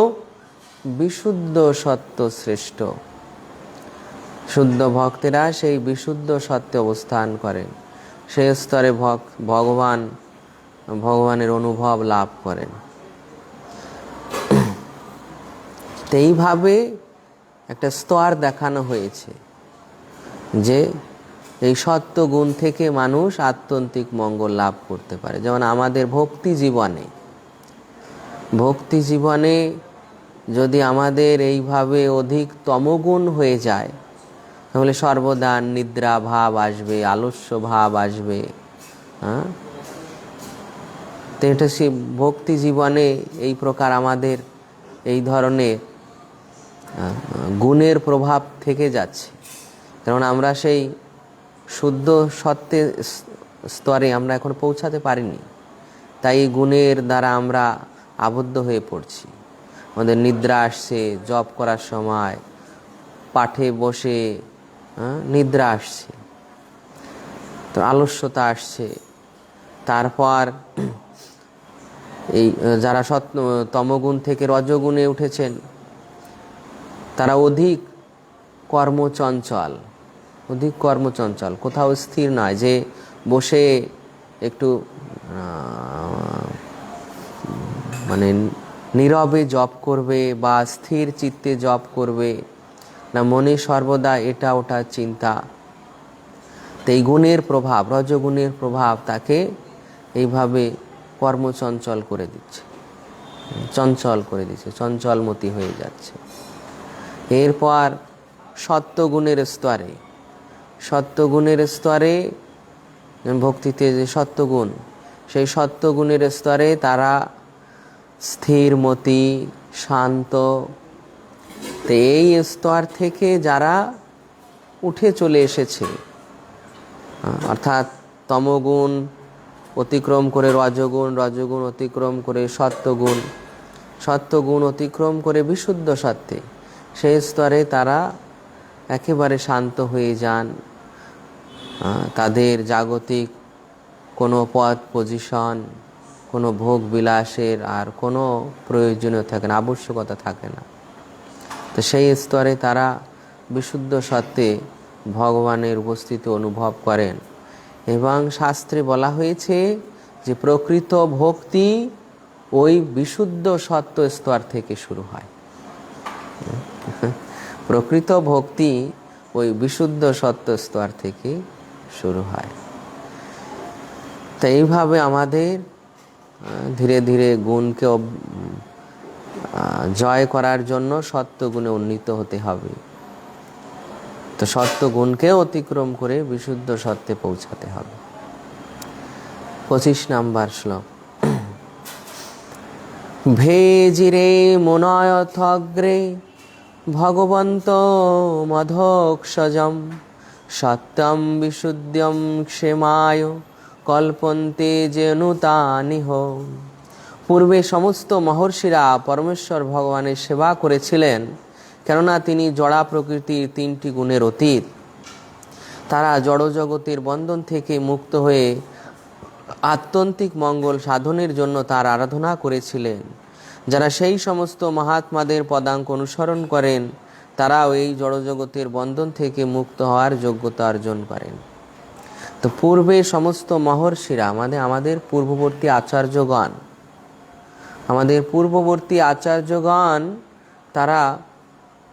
বিশুদ্ধ সত্য শ্রেষ্ঠ। শুদ্ধ ভক্তেরা সেই বিশুদ্ধ সত্যে অবস্থান করেন, সেই স্তরে ভগবানের অনুভব লাভ করেন। এইভাবে একটা স্তর দেখানো হয়েছে যে এই সত্য গুণ থেকে মানুষ আত্যন্তিক মঙ্গল লাভ করতে পারে। যেমন আমাদের ভক্তি জীবনে যদি আমাদের এইভাবে অধিক তমগুণ হয়ে যায়, তাহলে সর্বদা নিদ্রা ভাব আসবে, আলস্য ভাব আসবে। তো এটা সে ভক্তি জীবনে এই প্রকার আমাদের এই ধরনের গুণের প্রভাব থেকে যাচ্ছে, কারণ আমরা সেই শুদ্ধ সত্যের স্তরে আমরা এখন পৌঁছাতে পারিনি। তাই এই গুণের দ্বারা আমরা আবদ্ধ হয়ে পড়ছি। আমাদের নিদ্রা আসছে, জপ করার সময় পাঠে বসে নিদ্রা আসছে, তো আলস্যতা আসছে। তারপর এই যারা তমগুণ থেকে রজগুণে উঠেছেন তারা অধিক কর্মচঞ্চল, কোথাও স্থির নয় যে বসে একটু মানে নীরবে জপ করবে বা স্থির চিত্তে জপ করবে না, মনে সর্বদা এটা ওটা চিন্তা। তো এই গুণের প্রভাব, রজগুণের প্রভাব তাকে এইভাবে কর্মচঞ্চল করে দিচ্ছে, চঞ্চলমতি হয়ে যাচ্ছে। এরপর সত্যগুণের স্তরে ভক্তিতে যে সত্যগুণ, সেই সত্যগুণের স্তরে তারা স্থিরমতি, শান্ত। তো এই স্তর থেকে যারা উঠে চলে এসেছে, অর্থাৎ তমগুণ অতিক্রম করে রজগুণ, রজগুণ অতিক্রম করে সত্যগুণ, সত্যগুণ অতিক্রম করে বিশুদ্ধ সত্যে, সেই স্তরে তারা একেবারে শান্ত হয়ে যান। তাদের জাগতিক কোনো পদ পজিশন, কোনো ভোগ বিলাসের আর কোনো প্রয়োজনীয় থাকে না, আবশ্যকতা থাকে না। তো সেই স্তরে তারা বিশুদ্ধ সত্যে ভগবানের উপস্থিতি অনুভব করেন। এবং শাস্ত্রে বলা হয়েছে যে প্রকৃত ভক্তি ওই বিশুদ্ধ সত্য স্তর থেকে শুরু হয়। প্রকৃত ভক্তি ওই বিশুদ্ধ সত্য স্তর থেকে শুরু হয়। তো এইভাবে আমাদের ধীরে ধীরে গুণকে জয় করার জন্য সত্যগুণে উন্নীত হতে হবে। তো সত্যগুণকে অতিক্রম করে বিশুদ্ধ সত্যে পৌঁছাতে হবে। 25 নম্বর শ্লোক। ভেজিরে মনয়থগ্রে ভগবন্ত মধোক্ষজম সত্যম বিশুদ্ধম ক্ষেমায় কল্পন্তে যেনুতানিহ। পূর্বে সমস্ত মহর্ষিরা পরমেশ্বর ভগবানের সেবা করেছিলেন, কেননা তিনি জড়া প্রকৃতির 3টি গুণের অতীত। তারা জড়জগতের বন্ধন থেকে মুক্ত হয়ে আত্যন্তিক মঙ্গল সাধনের জন্য তার আরাধনা করেছিলেন। যারা সেই সমস্ত মহাত্মাদের পদাঙ্ক অনুসরণ করেন, তারাও এই জড়জগতের বন্ধন থেকে মুক্ত হওয়ার যোগ্যতা অর্জন করেন। তো পূর্বে সমস্ত মহর্ষিরা আমাদের পূর্ববর্তী আচার্যগণ তারা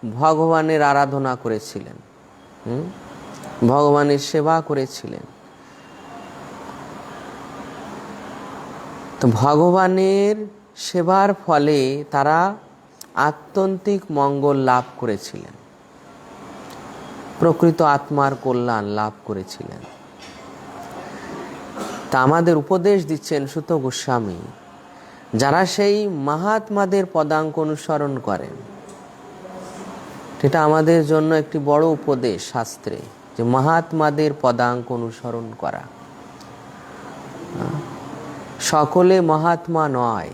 ভগবানের আরাধনা করেছিলেন, ভগবানের সেবা করেছিলেন। তো ভগবানের সেবার ফলে তারা আত্যন্তিক মঙ্গল লাভ করেছিলেন, প্রকৃত আত্মার কল্যাণ লাভ করেছিলেন। তা আমাদের উপদেশ দিচ্ছেন সূত গোস্বামী, যারা সেই মহাত্মাদের পদাঙ্ক অনুসরণ করেন, এটা আমাদের জন্য একটি বড় উপদেশ শাস্ত্রে, যে মহাত্মাদের পদাঙ্ক অনুসরণ করা। সকলে মহাত্মা নয়,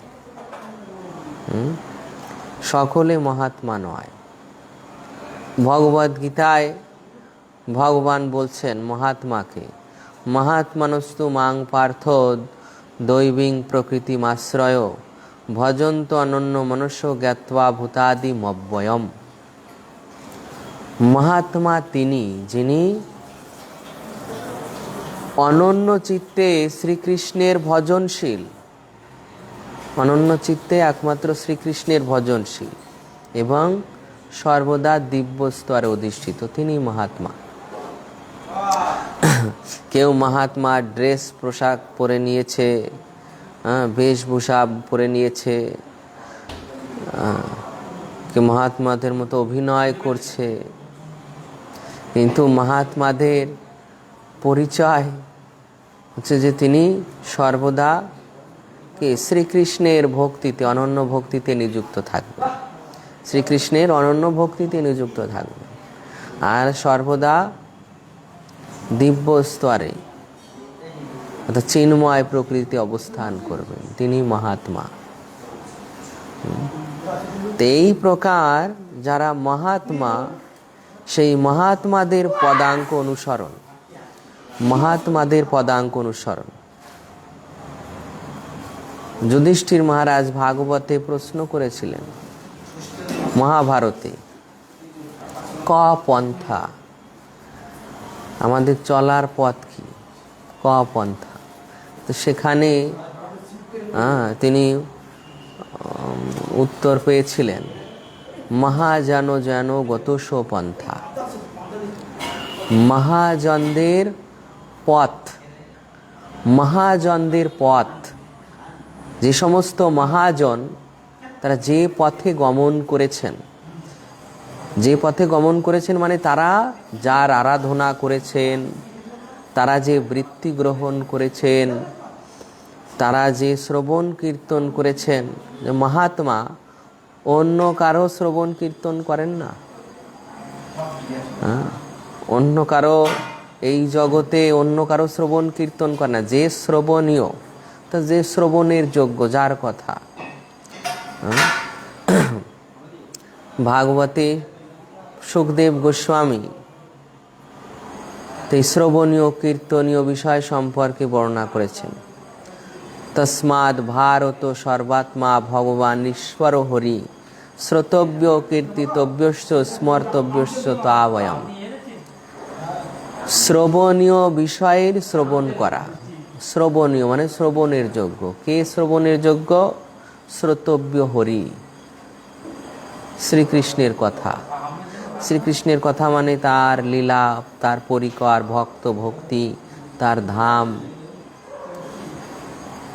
সকলে মহাত্মা নয়। ভগবদ গীতায় ভগবান বলছেন মহাত্মাকে, মহাত্মানস্তু মাং পার্থ দৈবিং প্রকৃতিমাশ্রয় ভজন্ত অনন্য মনুষ্য জ্ঞাত্বা ভূতাদি মব্যয়ম। মহাত্মা তিনি যিনি অনন্য চিত্তে শ্রীকৃষ্ণের ভজনশীল, অনন্য চিত্তে একমাত্র শ্রীকৃষ্ণের ভজনশীল এবং সর্বদা দিব্য স্তরে অধিষ্ঠিত, তিনি মহাত্মা। কেউ মহাত্মা ড্রেস পোশাক পরে নিয়েছে, বেশভূষা পরে নিয়েছে, কেউ মহাত্মাদের মতো অভিনয় করছে, কিন্তু মহাত্মাদের পরিচয় হচ্ছে যে তিনি সর্বদা কে শ্রীকৃষ্ণের ভক্তিতে, অনন্য ভক্তিতে নিযুক্ত থাকবে, শ্রীকৃষ্ণের অনন্য ভক্তিতে নিযুক্ত থাকবে আর সর্বদা দিব্য স্তরে অর্থাৎ চিন্ময় প্রকৃতি অবস্থান করবেন, তিনি মহাত্মা। এই প্রকার যারা মহাত্মা, সেই মহাত্মাদের পদাঙ্ক অনুসরণ, মহাত্মাদের পদাঙ্ক অনুসরণ। যুধিষ্ঠির মহারাজ ভাগবতে প্রশ্ন করেছিলেন, মহাভারতে, ক পন্থা, আমাদের চলার পথ কি, ক পন্থা। তো সেখানে তিনি উত্তর পেয়েছিলেন, মহাজন যেন গতস পন্থা, মহাজনদের পথ, মহাজনদের পথ। যে সমস্ত মহাজন তারা যে পথে গমন করেছেন, যে পথে গমন করেছেন মানে তারা যার আরাধনা করেছেন, তারা যে বৃত্তি গ্রহণ করেছেন, তারা যে শ্রবণ কীর্তন করেছেন। যে মহাত্মা অন্য কারো শ্রবণ কীর্তন করেন না, অন্য কারো এই জগতে অন্য কারো শ্রবণ কীর্তন করে না। যে শ্রবণীয়, তা যে শ্রবণের যোগ্য, যার কথা। ভাগবতে সুখদেব গোস্বামী এই শ্রবণীয় কীর্তনীয় বিষয় সম্পর্কে বর্ণনা করেছেন। তস্মাৎ ভারত সর্বাত্মা ভগবান ঈশ্বর হরি শ্রোতব্য কীর্তিতব্যশ্চ স্মর্তব্যশ্চ তাবয়ম। শ্রবণীয় বিষয়ের শ্রবণ করা, শ্রবণীয় মানে শ্রবণের যোগ্য। কে শ্রবণের যোগ্য? শ্রোতব্য হরি, শ্রীকৃষ্ণের কথা। শ্রীকৃষ্ণের কথা মানে তার লীলা, তার পরিকর, ভক্ত ভক্তি, তার ধাম।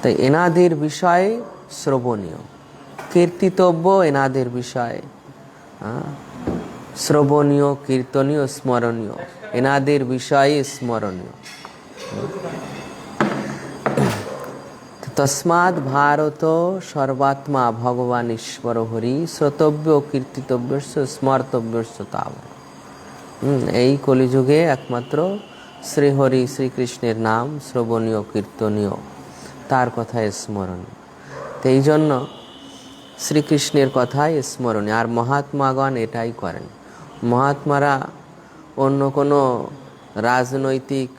তাই এনাদের বিষয়ে শ্রবণীয়, কীর্তিতব্য এনাদের বিষয়, শ্রবণীয়, কীর্তনীয়, স্মরণীয়, এনাদের বিষয়ে স্মরণীয়। তস্মাৎ ভারত সর্বাত্মা ভগবান ঈশ্বর হরি শ্রোতব্য কীর্তিতব্যস্য স্মর্তব্যস্য তাব। এই কলিযুগে একমাত্র শ্রীহরি শ্রীকৃষ্ণের নাম শ্রবণীয়, কীর্তনীয়, তার কথায় স্মরণীয়। তো এই জন্য শ্রীকৃষ্ণের কথায় স্মরণীয়। আর মহাত্মাগণ এটাই করেন। মহাত্মারা অন্য কোনো রাজনৈতিক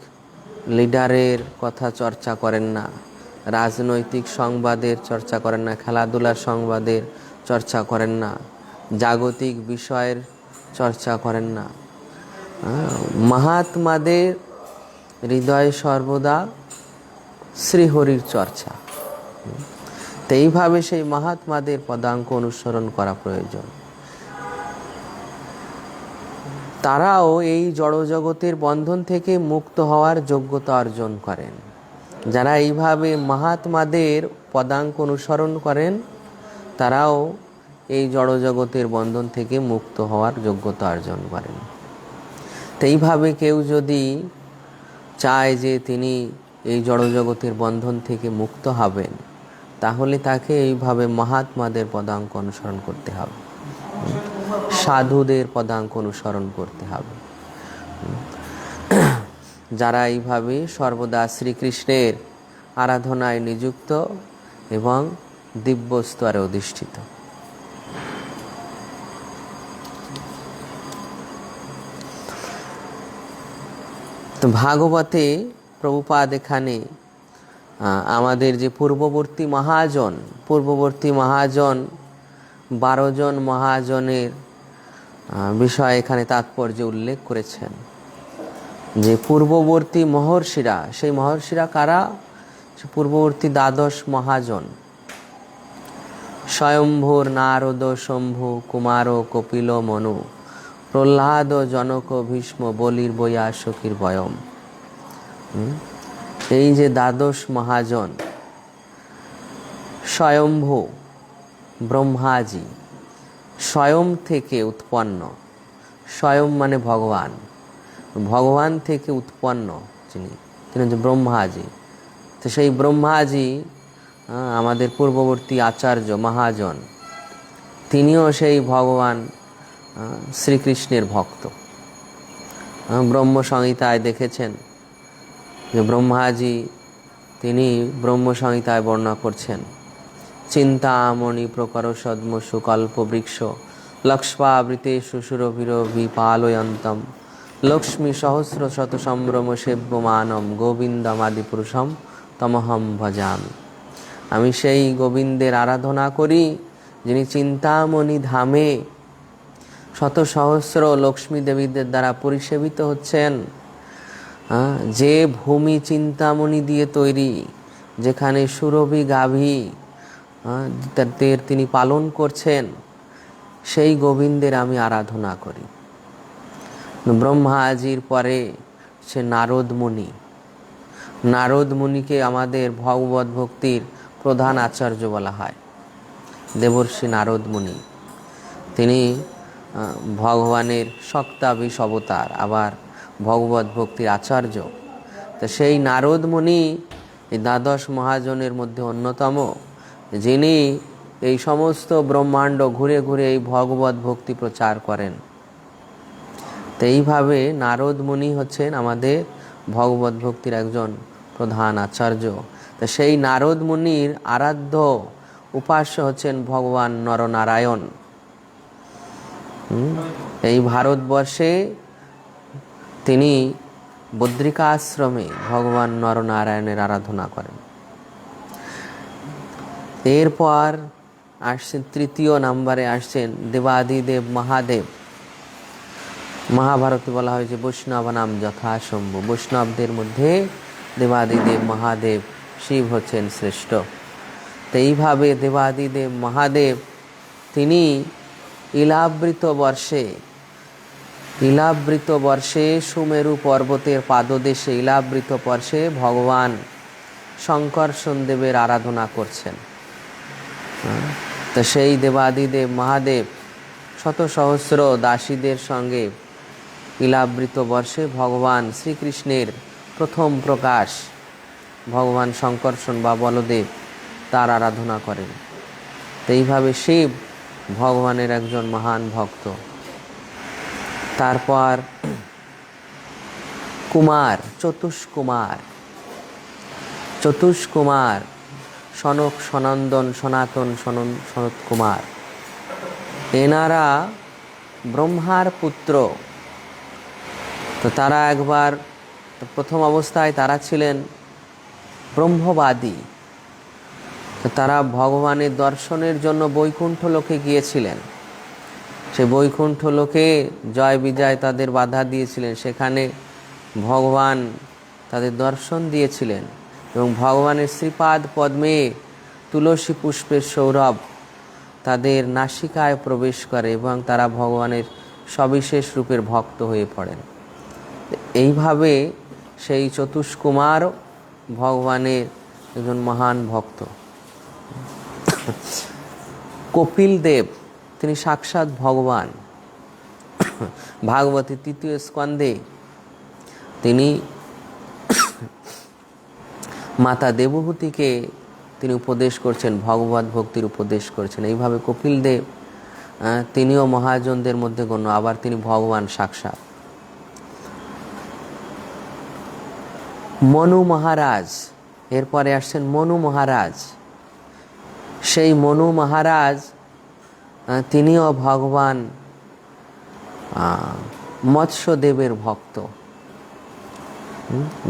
লিডারের কথা চর্চা করেন না, রাজনৈতিক সংবাদের চর্চা করেন না, খেলাধুলার সংবাদের চর্চা করেন না, জাগতিক বিষয়ের চর্চা করেন না। মহাত্মাদের হৃদয়ে সর্বদা শ্রীহরির চর্চা। তো এইভাবে সেই মহাত্মাদের পদাঙ্ক অনুসরণ করা প্রয়োজন। তারাও এই জড়জগতের বন্ধন থেকে মুক্ত হওয়ার যোগ্যতা অর্জন করেন। যারা এইভাবে মহাত্মাদের পদাঙ্ক অনুসরণ করেন, তারাও এই জড়জগতের বন্ধন থেকে মুক্ত হওয়ার যোগ্যতা অর্জন করেন। তো এইভাবে কেউ যদি চায় যে তিনি এই জড়জগতের বন্ধন থেকে মুক্ত হবেন, তাহলে তাকে এইভাবে মহাত্মাদের পদাঙ্ক অনুসরণ করতে হবে, সাধুদের পদাঙ্ক অনুসরণ করতে হবে, যারা এইভাবে সর্বদা শ্রীকৃষ্ণের আরাধনায় নিযুক্ত এবং দিব্য স্তরে অধিষ্ঠিত। তো ভাগবতে প্রভুপাদ এখানে আমাদের যে পূর্ববর্তী মহাজন 12 জন মহাজনের বিষয় এখানে তাৎপর্য উল্লেখ করেছেন। যে পূর্ববর্তী মহর্ষিরা, সেই মহর্ষিরা কারা? পূর্ববর্তী 12 মহাজন, স্বয়ম্ভুর, নারদ, শম্ভু, কুমার, কপিল, মনু, প্রহ্লাদ, জনক, ভীষ্ম, বলির, বৈয়া, সখীর, বয়ম। এই যে 12 মহাজন, স্বয়ম্ভু ব্রহ্মাজি, স্বয়ং থেকে উৎপন্ন। স্বয়ং মানে ভগবান, ভগবান থেকে উৎপন্ন তিনি হচ্ছে ব্রহ্মাজি। তো সেই ব্রহ্মাজি আমাদের পূর্ববর্তী আচার্য মহাজন, তিনিও সেই ভগবান শ্রীকৃষ্ণের ভক্ত। ব্রহ্মসংহিতায় দেখেছেন যে ব্রহ্মাজি তিনি ব্রহ্মসংহিতায় বর্ণনা করছেন, চিন্তামণি প্রকর সদ্মসু কল্পবৃক্ষ লক্ষ্মাবৃতেষু সুরভিরভিপালয়ন্তম লক্ষ্মী সহস্র শত সম্ভ্রম সেব্যমানম গোবিন্দমাদিপুরুষম তমহম ভজামি। আমি সেই গোবিন্দের আরাধনা করি যিনি চিন্তামণি ধামে শত সহস্র লক্ষ্মী দেবীদের দ্বারা পরিসেবিত হচ্ছেন। যে ভূমি চিন্তামণি দিয়ে তৈরি, যেখানে সুরভি গাভী তিনি পালন করছেন, সেই গোবিন্দের আমি আরাধনা করি। ব্রহ্মাজির পরে সে নারদ মুনি। নারদ মুনিকে আমাদের ভগবত ভক্তির প্রধান আচার্য বলা হয়, দেবর্ষি নারদ মুনি। তিনি ভগবানের সপ্তাবিশ অবতার, আবার ভগবত ভক্তির আচার্য। তো সেই নারদ মুনি এই 12 মহাজনের মধ্যে অন্যতম, যিনি এই সমস্ত ব্রহ্মাণ্ড ঘুরে ঘুরে এই ভগবত ভক্তি প্রচার করেন। তো এইভাবে নারদ মুনি হচ্ছেন আমাদের ভগবত ভক্তির একজন প্রধান আচার্য। তো সেই নারদ মুনির আরাধ্য উপাস্য হচ্ছেন ভগবান নরনারায়ণ। এই ভারতবর্ষে তিনি বদ্রিকা আশ্রমে ভগবান নরনারায়ণের আরাধনা করেন। এরপর আসছেন তৃতীয় নম্বরে আসছেন দেবাদিদেব মহাদেব। মহাভারতে বলা হয়েছে বৈষ্ণব নাম যথাশম্ভু। বৈষ্ণবদের মধ্যে দেবাদিদেব মহাদেব শিব হচ্ছেন শ্রেষ্ঠ। তো এইভাবে দেবাদিদেব মহাদেব তিনি ইলাবৃত বর্ষে সুমেরু পর্বতের পাদদেশে ইলাবৃত বর্ষে ভগবান শঙ্কর্ষণ দেবের আরাধনা করছেন। তো সেই দেবাদিদেব মহাদেব শত সহস্র দাসীদের সঙ্গে ইলাবৃত বর্ষে ভগবান শ্রীকৃষ্ণের প্রথম প্রকাশ ভগবান শঙ্কর্ষণ বা বলদেব তার আরাধনা করেন। তো এইভাবে শিব ভগবানের একজন মহান ভক্ত। তারপর কুমার, চতুষ্কুমার সনক, সনন্দন, সনাতন, সনত কুমার, এনারা ব্রহ্মার পুত্র। তো তারা একবার প্রথম অবস্থায় তারা ছিলেন ব্রহ্মবাদী। তো তারা ভগবানের দর্শনের জন্য বৈকুণ্ঠ লোকে গিয়েছিলেন। সে বৈকুণ্ঠ লোকে জয় বিজয় তাদের বাধা দিয়েছিলেন। সেখানে ভগবান তাদের দর্শন দিয়েছিলেন এবং ভগবানের শ্রীপাদ পদ্মে তুলসী পুষ্পের সৌরভ তাদের নাসিকায় প্রবেশ করে এবং তারা ভগবানের সবিশেষ রূপের ভক্ত হয়ে পড়েন। এইভাবে সেই চতুষ্কুমার ভগবানের একজন মহান ভক্ত। কপিল দেব তিনি সাক্ষাৎ ভগবান। ভাগবতী 3য় স্কন্ধে তিনি মাতা দেবহূতিকে তিনি উপদেশ করছেন, ভগবত ভক্তির উপদেশ করছেন। এইভাবে কপিল দেব তিনিও মহাজনদের মধ্যে গণ্য, আবার তিনি ভগবান সাক্ষাৎ। মনু মহারাজ, এরপরে আসছেন মনু মহারাজ। সেই মনু মহারাজ তিনিও ভগবান মৎস্যদেবের ভক্ত।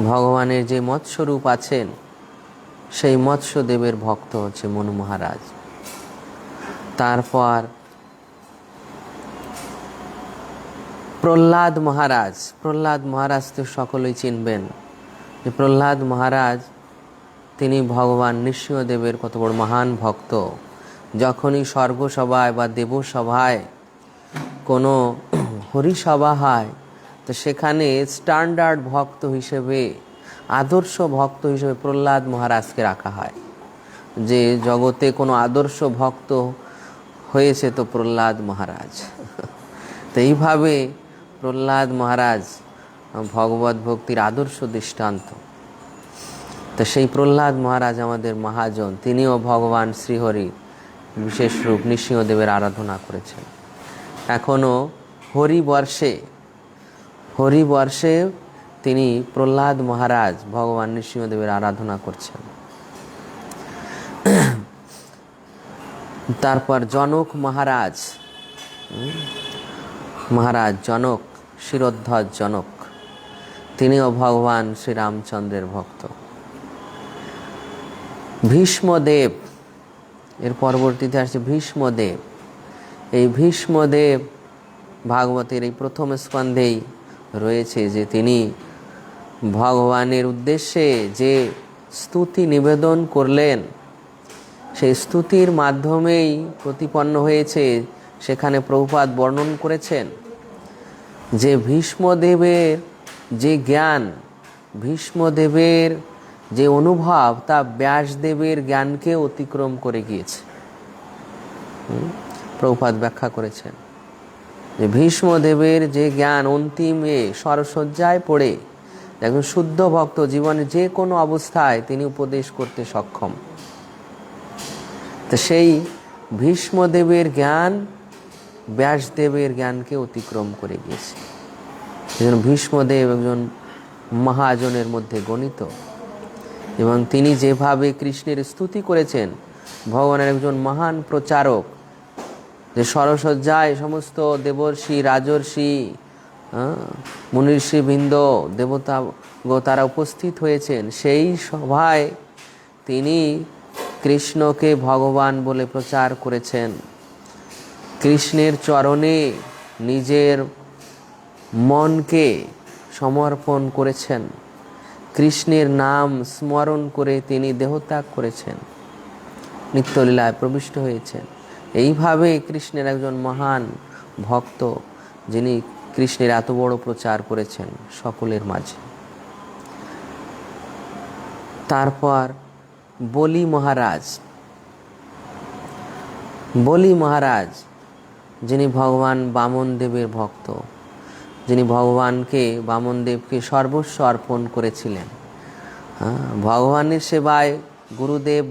ভগবানের যে মৎস্যরূপ আছেন সেই মৎস্যদেবের ভক্ত হচ্ছে মনু মহারাজ। তারপর প্রহ্লাদ মহারাজ, প্রহ্লাদ মহারাজ তো সকলেই চিনবেন। যে প্রহ্লাদ মহারাজ তিনি ভগবান নৃসিংহদেবের কত বড় মহান ভক্ত। যখনই স্বর্গসভায় বা দেবসভায় কোনো হরিসভা হয় তো সেখানে স্ট্যান্ডার্ড ভক্ত হিসেবে, আদর্শ ভক্ত হিসেবে প্রহ্লাদ মহারাজকে রাখা হয়। যে জগতে কোনো আদর্শ ভক্ত হয়েছে তো প্রহ্লাদ মহারাজ। তো এইভাবে প্রহ্লাদ মহারাজ ভগবত ভক্তির আদর্শ দৃষ্টান্ত। তো সেই প্রহ্লাদ মহারাজ আমাদের মহাজন, তিনিও ভগবান শ্রীহরি বিশেষ রূপ নৃসিংহদেবের আরাধনা করেছেন। এখনও হরিবর্ষে তিনি প্রহ্লাদ মহারাজ ভগবান নৃসিংহদেবের আরাধনা করছেন। তারপর জনক মহারাজ, জনক, শিরোদ্ধর জনক, তিনিও ভগবান শ্রীরামচন্দ্রের ভক্ত। ভীষ্মদেব, এর পরবর্তীতে আসছে ভীষ্মদেব। এই ভীষ্মদেব ভাগবতের এই প্রথম স্কন্ধেই রয়েছে যে তিনি ভগবানের উদ্দেশ্যে যে স্তুতি নিবেদন করলেন, সেই স্তুতির মাধ্যমেই প্রতিপন্ন হয়েছে। সেখানে প্রভুপাদ বর্ণন করেছেন যে ভীষ্মদেবের যে জ্ঞান, ভীষ্মদেবের যে অনুভব তা ব্যাসদেবের জ্ঞানকে অতিক্রম করে গিয়েছে। প্রভুপাদ ব্যাখ্যা করেছেন যে ভীষ্মদেবের যে জ্ঞান অন্তিমে সরসজ্জায় পড়ে একজন শুদ্ধ ভক্ত জীবনে যে কোনো অবস্থায় তিনি উপদেশ করতে সক্ষম। তো সেই ভীষ্মদেবের জ্ঞান ব্যাসদেবের জ্ঞানকে অতিক্রম করে গিয়েছে। সেজন্য ভীষ্মদেব একজন মহাজনের মধ্যে গণিত, এবং তিনি যেভাবে কৃষ্ণের স্তুতি করেছেন, ভগবানের একজন মহান প্রচারক, যে সরসজ্জায় সমস্ত দেবর্ষি, রাজর্ষি, মুনির্ষিবৃন্দ, দেবতা তারা উপস্থিত হয়েছেন। সেই সভায় তিনি কৃষ্ণকে ভগবান বলে প্রচার করেছেন। কৃষ্ণের চরণে নিজের মনকে সমর্পণ করেছেন। কৃষ্ণের নাম স্মরণ করে তিনি দেহত্যাগ করেছেন, নিত্যলীলায় প্রবিষ্ট হয়েছেন। এইভাবে কৃষ্ণের একজন মহান ভক্ত, যিনি কৃষ্ণের এত বড় প্রচার করেছেন সকলের মাঝে। তারপর বলি মহারাজ, যিনি ভগবান বামনদেবের ভক্ত, যিনি বামনদেবকে সর্বস্ব অর্পণ করেছিলেন। ভগবানের সেবায় গুরুদেব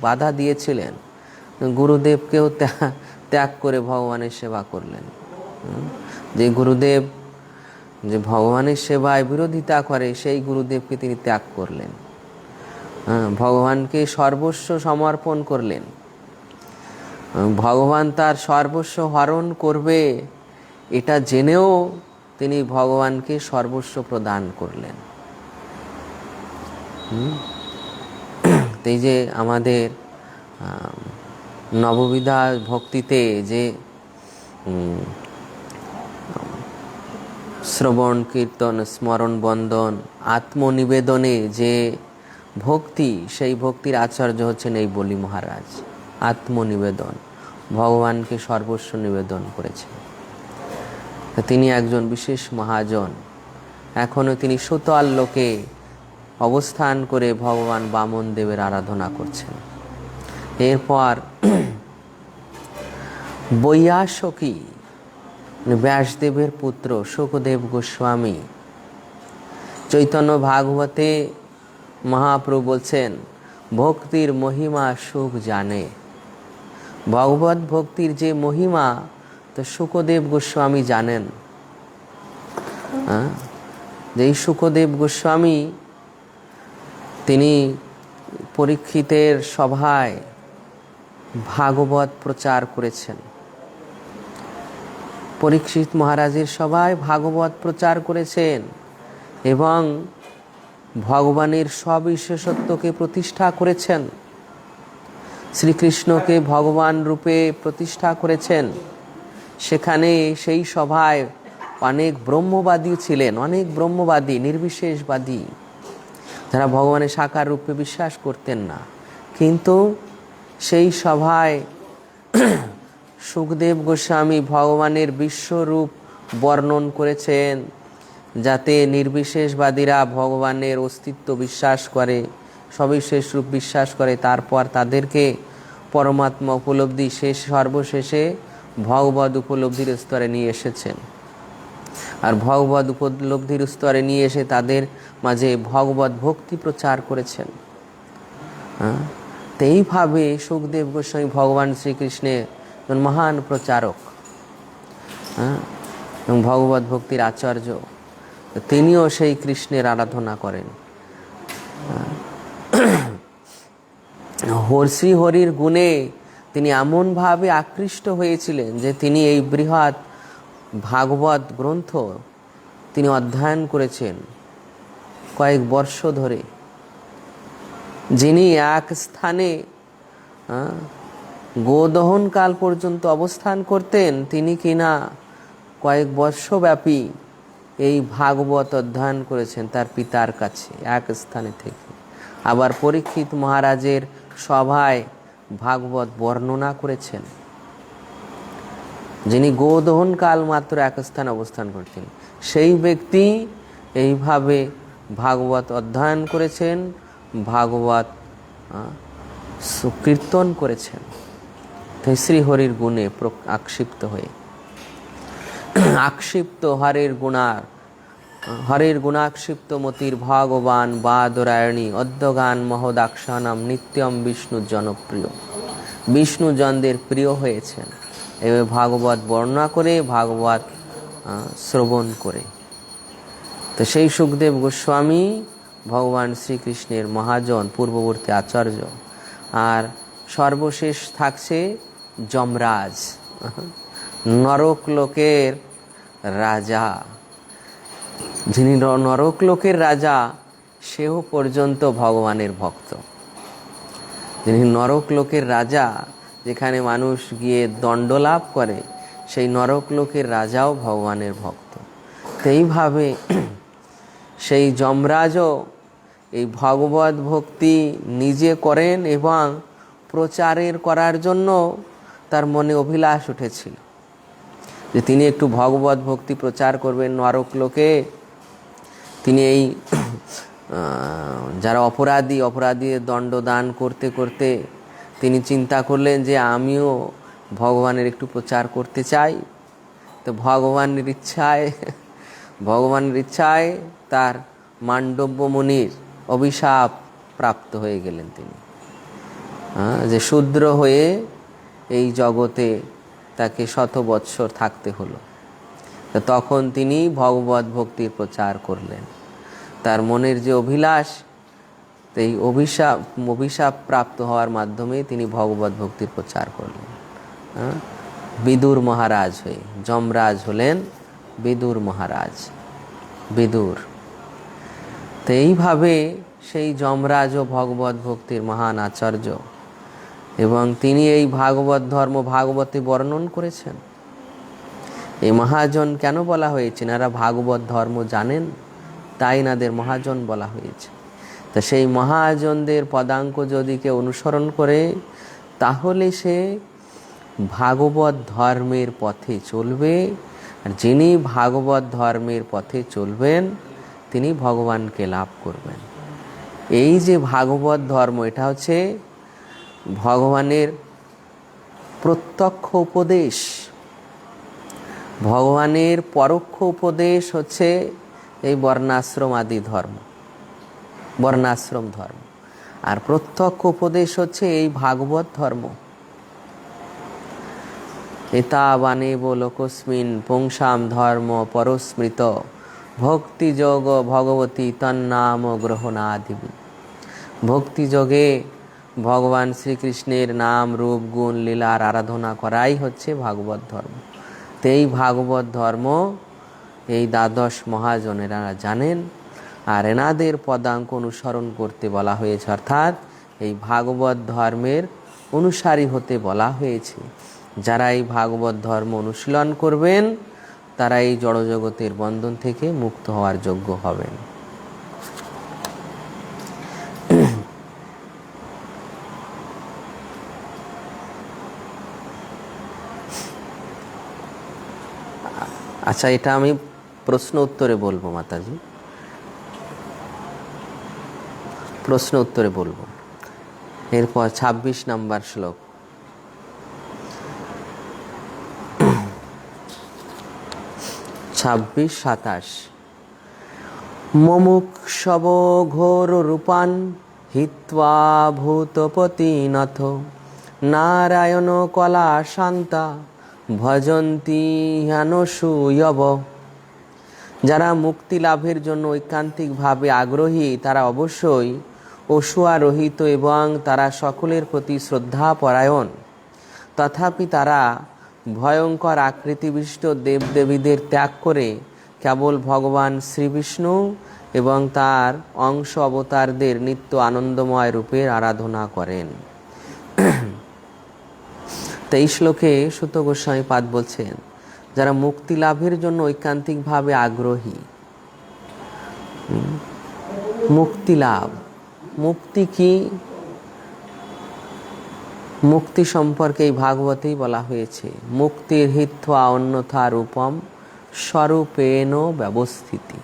বাধা দিয়েছিলেন, গুরুদেবকেও ত্যাগ করে ভগবানের সেবা করলেন। যে গুরুদেব যে ভগবানের সেবায় বিরোধিতা করে, সেই গুরুদেবকে তিনি ত্যাগ করলেন, ভগবানকে সর্বস্ব সমর্পণ করলেন। ভগবান তার সর্বস্ব হরণ করবে এটা জেনেও তিনি ভগবানকে সর্বস্ব প্রদান করলেন। এই যে আমাদের নববিধা ভক্তিতে যে শ্রবণ কীর্তন স্মরণ বন্দন আত্মনিবেদনে যে ভক্তি, সেই ভক্তির আচার্য হচ্ছেন এই বলি মহারাজ। আত্মনিবেদন, ভগবানকে সর্বস্ব নিবেদন করেছেন। তিনি একজন বিশেষ মহাজন। এখনও তিনি সুতল লোকে অবস্থান করে ভগবান বামনদেবের আরাধনা করছেন। এরপর বৈয়াসকি, ব্যাসদেবের পুত্র শুকদেব গোস্বামী, চৈতন্য ভাগবতে মহাপ্রভু বলছেন ভক্তির মহিমা সুখ জানে। ভগবত ভক্তির যে মহিমা তো শুকদেব গোস্বামী জানেন। যেই শুকদেব গোস্বামী তিনি পরীক্ষিতের সভায় ভাগবত প্রচার করেছেন। পরীক্ষিত মহারাজের সভায় ভাগবত প্রচার করেছেন। এবং ভগবানের সবিশেষত্বকে প্রতিষ্ঠা করেছেন, শ্রীকৃষ্ণকে ভগবান রূপে প্রতিষ্ঠা করেছেন। সেখানে সেই সভায় অনেক ব্রহ্মবাদী ছিলেন, অনেক ব্রহ্মবাদী, নির্বিশেষবাদী, যারা ভগবানের সাকার রূপে বিশ্বাস করতেন না। কিন্তু সেই সভায় সুখদেব গোস্বামী ভগবানের বিশ্বরূপ বর্ণন করেছেন, যাতে নির্বিশেষবাদীরা ভগবানের অস্তিত্ব বিশ্বাস করে, সবিশেষ রূপ বিশ্বাস করে, তারপর তাদেরকে পরমাত্মা উপলব্ধি, সর্বশেষে ভগবদ উপলব্ধির স্তরে নিয়ে এসেছেন। আর ভগবদ উপলব্ধির স্তরে নিয়ে এসে তাদের মাঝে ভগবত ভক্তি প্রচার করেছেন। তো এইভাবে সুখদেব গোস্বামী ভগবান শ্রীকৃষ্ণের মহান প্রচারক এবং ভগবত ভক্তির আচার্য। তিনিও সেই কৃষ্ণের আরাধনা করেন। শ্রীহরির গুণে তিনি এমনভাবে আকৃষ্ট হয়েছিলেন যে তিনি এই বৃহৎ ভাগবত গ্রন্থ তিনি অধ্যয়ন করেছেন কয়েক বর্ষ ধরে। যিনি এক স্থানে গোদহনকাল পর্যন্ত অবস্থান করতেন, তিনি কিনা কয়েক বর্ষব্যাপী এই ভাগবত অধ্যয়ন করেছেন তার পিতার কাছে, এক স্থানে থেকে। আবার পরীক্ষিত মহারাজের সভায় ভাগবত বর্ণনা করেছেন। যিনি গোদহনকাল মাত্র এক স্থানে অবস্থান করতেন, সেই ব্যক্তি এইভাবে ভাগবত অধ্যয়ন করেছেন, ভাগবত কীর্তন করেছেন। তাই শ্রীহরির গুণে আক্ষিপ্ত হয়ে, আক্ষিপ্ত হরের গুণাক্ষিপ্ত মতির ভগবান বাদরায়ণী অদ্যগান মহদাক্ষানাম নিত্যম বিষ্ণু জনপ্রিয়, বিষ্ণু জনদের প্রিয় হয়েছেন এভাবে ভাগবত বর্ণনা করে, ভাগবত শ্রবণ করে। তো সেই সুখদেব গোস্বামী ভগবান শ্রীকৃষ্ণের মহাজন, পূর্ববর্তী আচার্য। আর সর্বশেষ থাকছে যমরাজ, নরকলোকের রাজা। যিনি নরকলোকের রাজা, সেও পর্যন্ত ভগবানের ভক্ত। যিনি নরকলোকের রাজা, যেখানে মানুষ গিয়ে দণ্ড লাভ করে, সেই নরকলোকের রাজাও ভগবানের ভক্ত। তো এইভাবে সেই যমরাজও এই ভগবত ভক্তি নিজে করেন এবং প্রচারের করার জন্য তার মনে অভিলাষ উঠেছিল যে তিনি একটু ভগবত ভক্তি প্রচার করবেন নরকলোকে। তিনি এই যারা অপরাধীদের দণ্ডদান করতে করতে তিনি চিন্তা করলেন যে আমিও ভগবানের একটু প্রচার করতে চাই। তো ভগবানের ইচ্ছায় তার মান্ডব্য মুনির অভিশাপ প্রাপ্ত হয়ে গেলেন তিনি, যে শূদ্র হয়ে এই জগতে তাকে 100 বৎসর থাকতে হলো। তো তখন তিনি ভগবত ভক্তির প্রচার করলেন। তার মনের যে অভিলাষ, এই অভিশাপ প্রাপ্ত হওয়ার মাধ্যমে তিনি ভগবত ভক্তির প্রচার করলেন। বিদুর মহারাজ হয়ে, যমরাজ হলেন বিদুর মহারাজ, বিদুর। তো এইভাবে সেই যমরাজও ভগবত ভক্তির মহান আচার্য এবং তিনি এই ভাগবত ধর্ম ভাগবতে বর্ণন করেছেন। এই মহাজন কেন বলা হয়েছে? এনারা ভাগবত ধর্ম জানেন, তাই এনাদের মহাজন বলা হয়েছে। তো সেই মহাজনদের পদাঙ্ক যদি কেউ অনুসরণ করে, তাহলে সে ভাগবত ধর্মের পথে চলবে। আর যিনি ভাগবত ধর্মের পথে চলবেন, তিনি ভগবানকে লাভ করবেন। এই যে ভাগবত ধর্ম, এটা হচ্ছে ভগবানের প্রত্যক্ষ উপদেশ। ভগবানের পরোক্ষ উপদেশ হচ্ছে এই বর্ণাশ্রম আদি ধর্ম, বর্ণাশ্রম ধর্ম। আর প্রত্যক্ষ উপদেশ হচ্ছে এই ভাগবত ধর্ম। এতাবানেব লোকস্মিন পুংসাম ধর্ম পরস্মৃত ভক্তিযোগ ভগবতী তন্নাম গ্রহণাদিবি। ভক্তিযোগে ভগবান শ্রীকৃষ্ণের নাম, রূপ, গুণ, লীলার আরাধনা করাই হচ্ছে ভাগবত ধর্ম। তো এই ভাগবত ধর্ম এই দ্বাদশ মহাজনেরা জানেন আর এনাদের পদাঙ্ক অনুসরণ করতে বলা হয়েছে, অর্থাৎ এই ভাগবত ধর্মের অনুসারী হতে বলা হয়েছে। যারা এই ভাগবত ধর্ম অনুশীলন করবেন তারা এই জড়জগতের বন্ধন থেকে মুক্ত হওয়ার যোগ্য হবেন। আচ্ছা, এটা আমি প্রশ্ন উত্তরে বলবো মাতাজি, প্রশ্ন উত্তরে বলবো। এরপর 26 নম্বর শ্লোক। 26-27 মুমুক্ষব ঘোর রূপান হিত্বা ভূতপতি নথ নারায়ণ কলা শান্তা ভজন্তি হানসূয়ব। যারা মুক্তি লাভের জন্য ঐকান্তিকভাবে আগ্রহী তারা অবশ্যই অসূয়ারোহিত এবং তারা সকলের প্রতি শ্রদ্ধাপরায়ণ। তথাপি তারা ভয়ঙ্কর আকৃতিবিষ্ট দেবদেবীদের ত্যাগ করে কেবল ভগবান শ্রীবিষ্ণু এবং তার অংশ অবতারদের নিত্য আনন্দময় রূপের আরাধনা করেন। 23 শ্লোকে সুত গোস্বামী পাদ বলছেন, যারা মুক্তি লাভের জন্য ঐকান্তিকভাবে আগ্রহী, মুক্তি লাভ, মুক্তি কি, মুক্তি সম্পর্কে এই ভাগবতেই বলা হয়েছে, মুক্তির হিত্বা অন্যথা রূপম স্বরূপেণ ব্যবস্থিতি।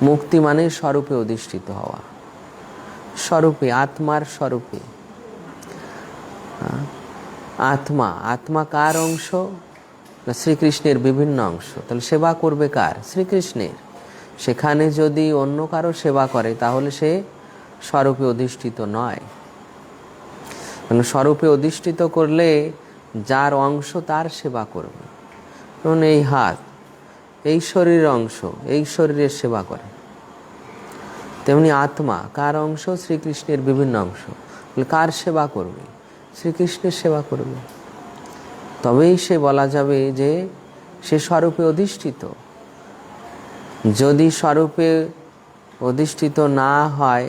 মুক্তি মানে স্বরূপে অধিষ্ঠিত হওয়া, স্বরূপে, আত্মার স্বরূপে। আত্মা, আত্মা কার অংশ? শ্রীকৃষ্ণের বিভিন্ন অংশ। তাহলে সেবা করবে কার? শ্রীকৃষ্ণের। সেখানে যদি অন্য কারো সেবা করে তাহলে সে স্বরূপে অধিষ্ঠিত নয়। স্বরূপে অধিষ্ঠিত করলে যার অংশ তার সেবা করবে। কারণ এই হাত এই শরীরের অংশ, এই শরীরের সেবা করে। তেমনি আত্মা কার অংশ? শ্রীকৃষ্ণের বিভিন্ন অংশ। কার সেবা করবে? শ্রীকৃষ্ণের সেবা করবে। তবেই সে বলা যাবে যে সে স্বরূপে অধিষ্ঠিত। যদি স্বরূপে অধিষ্ঠিত না হয়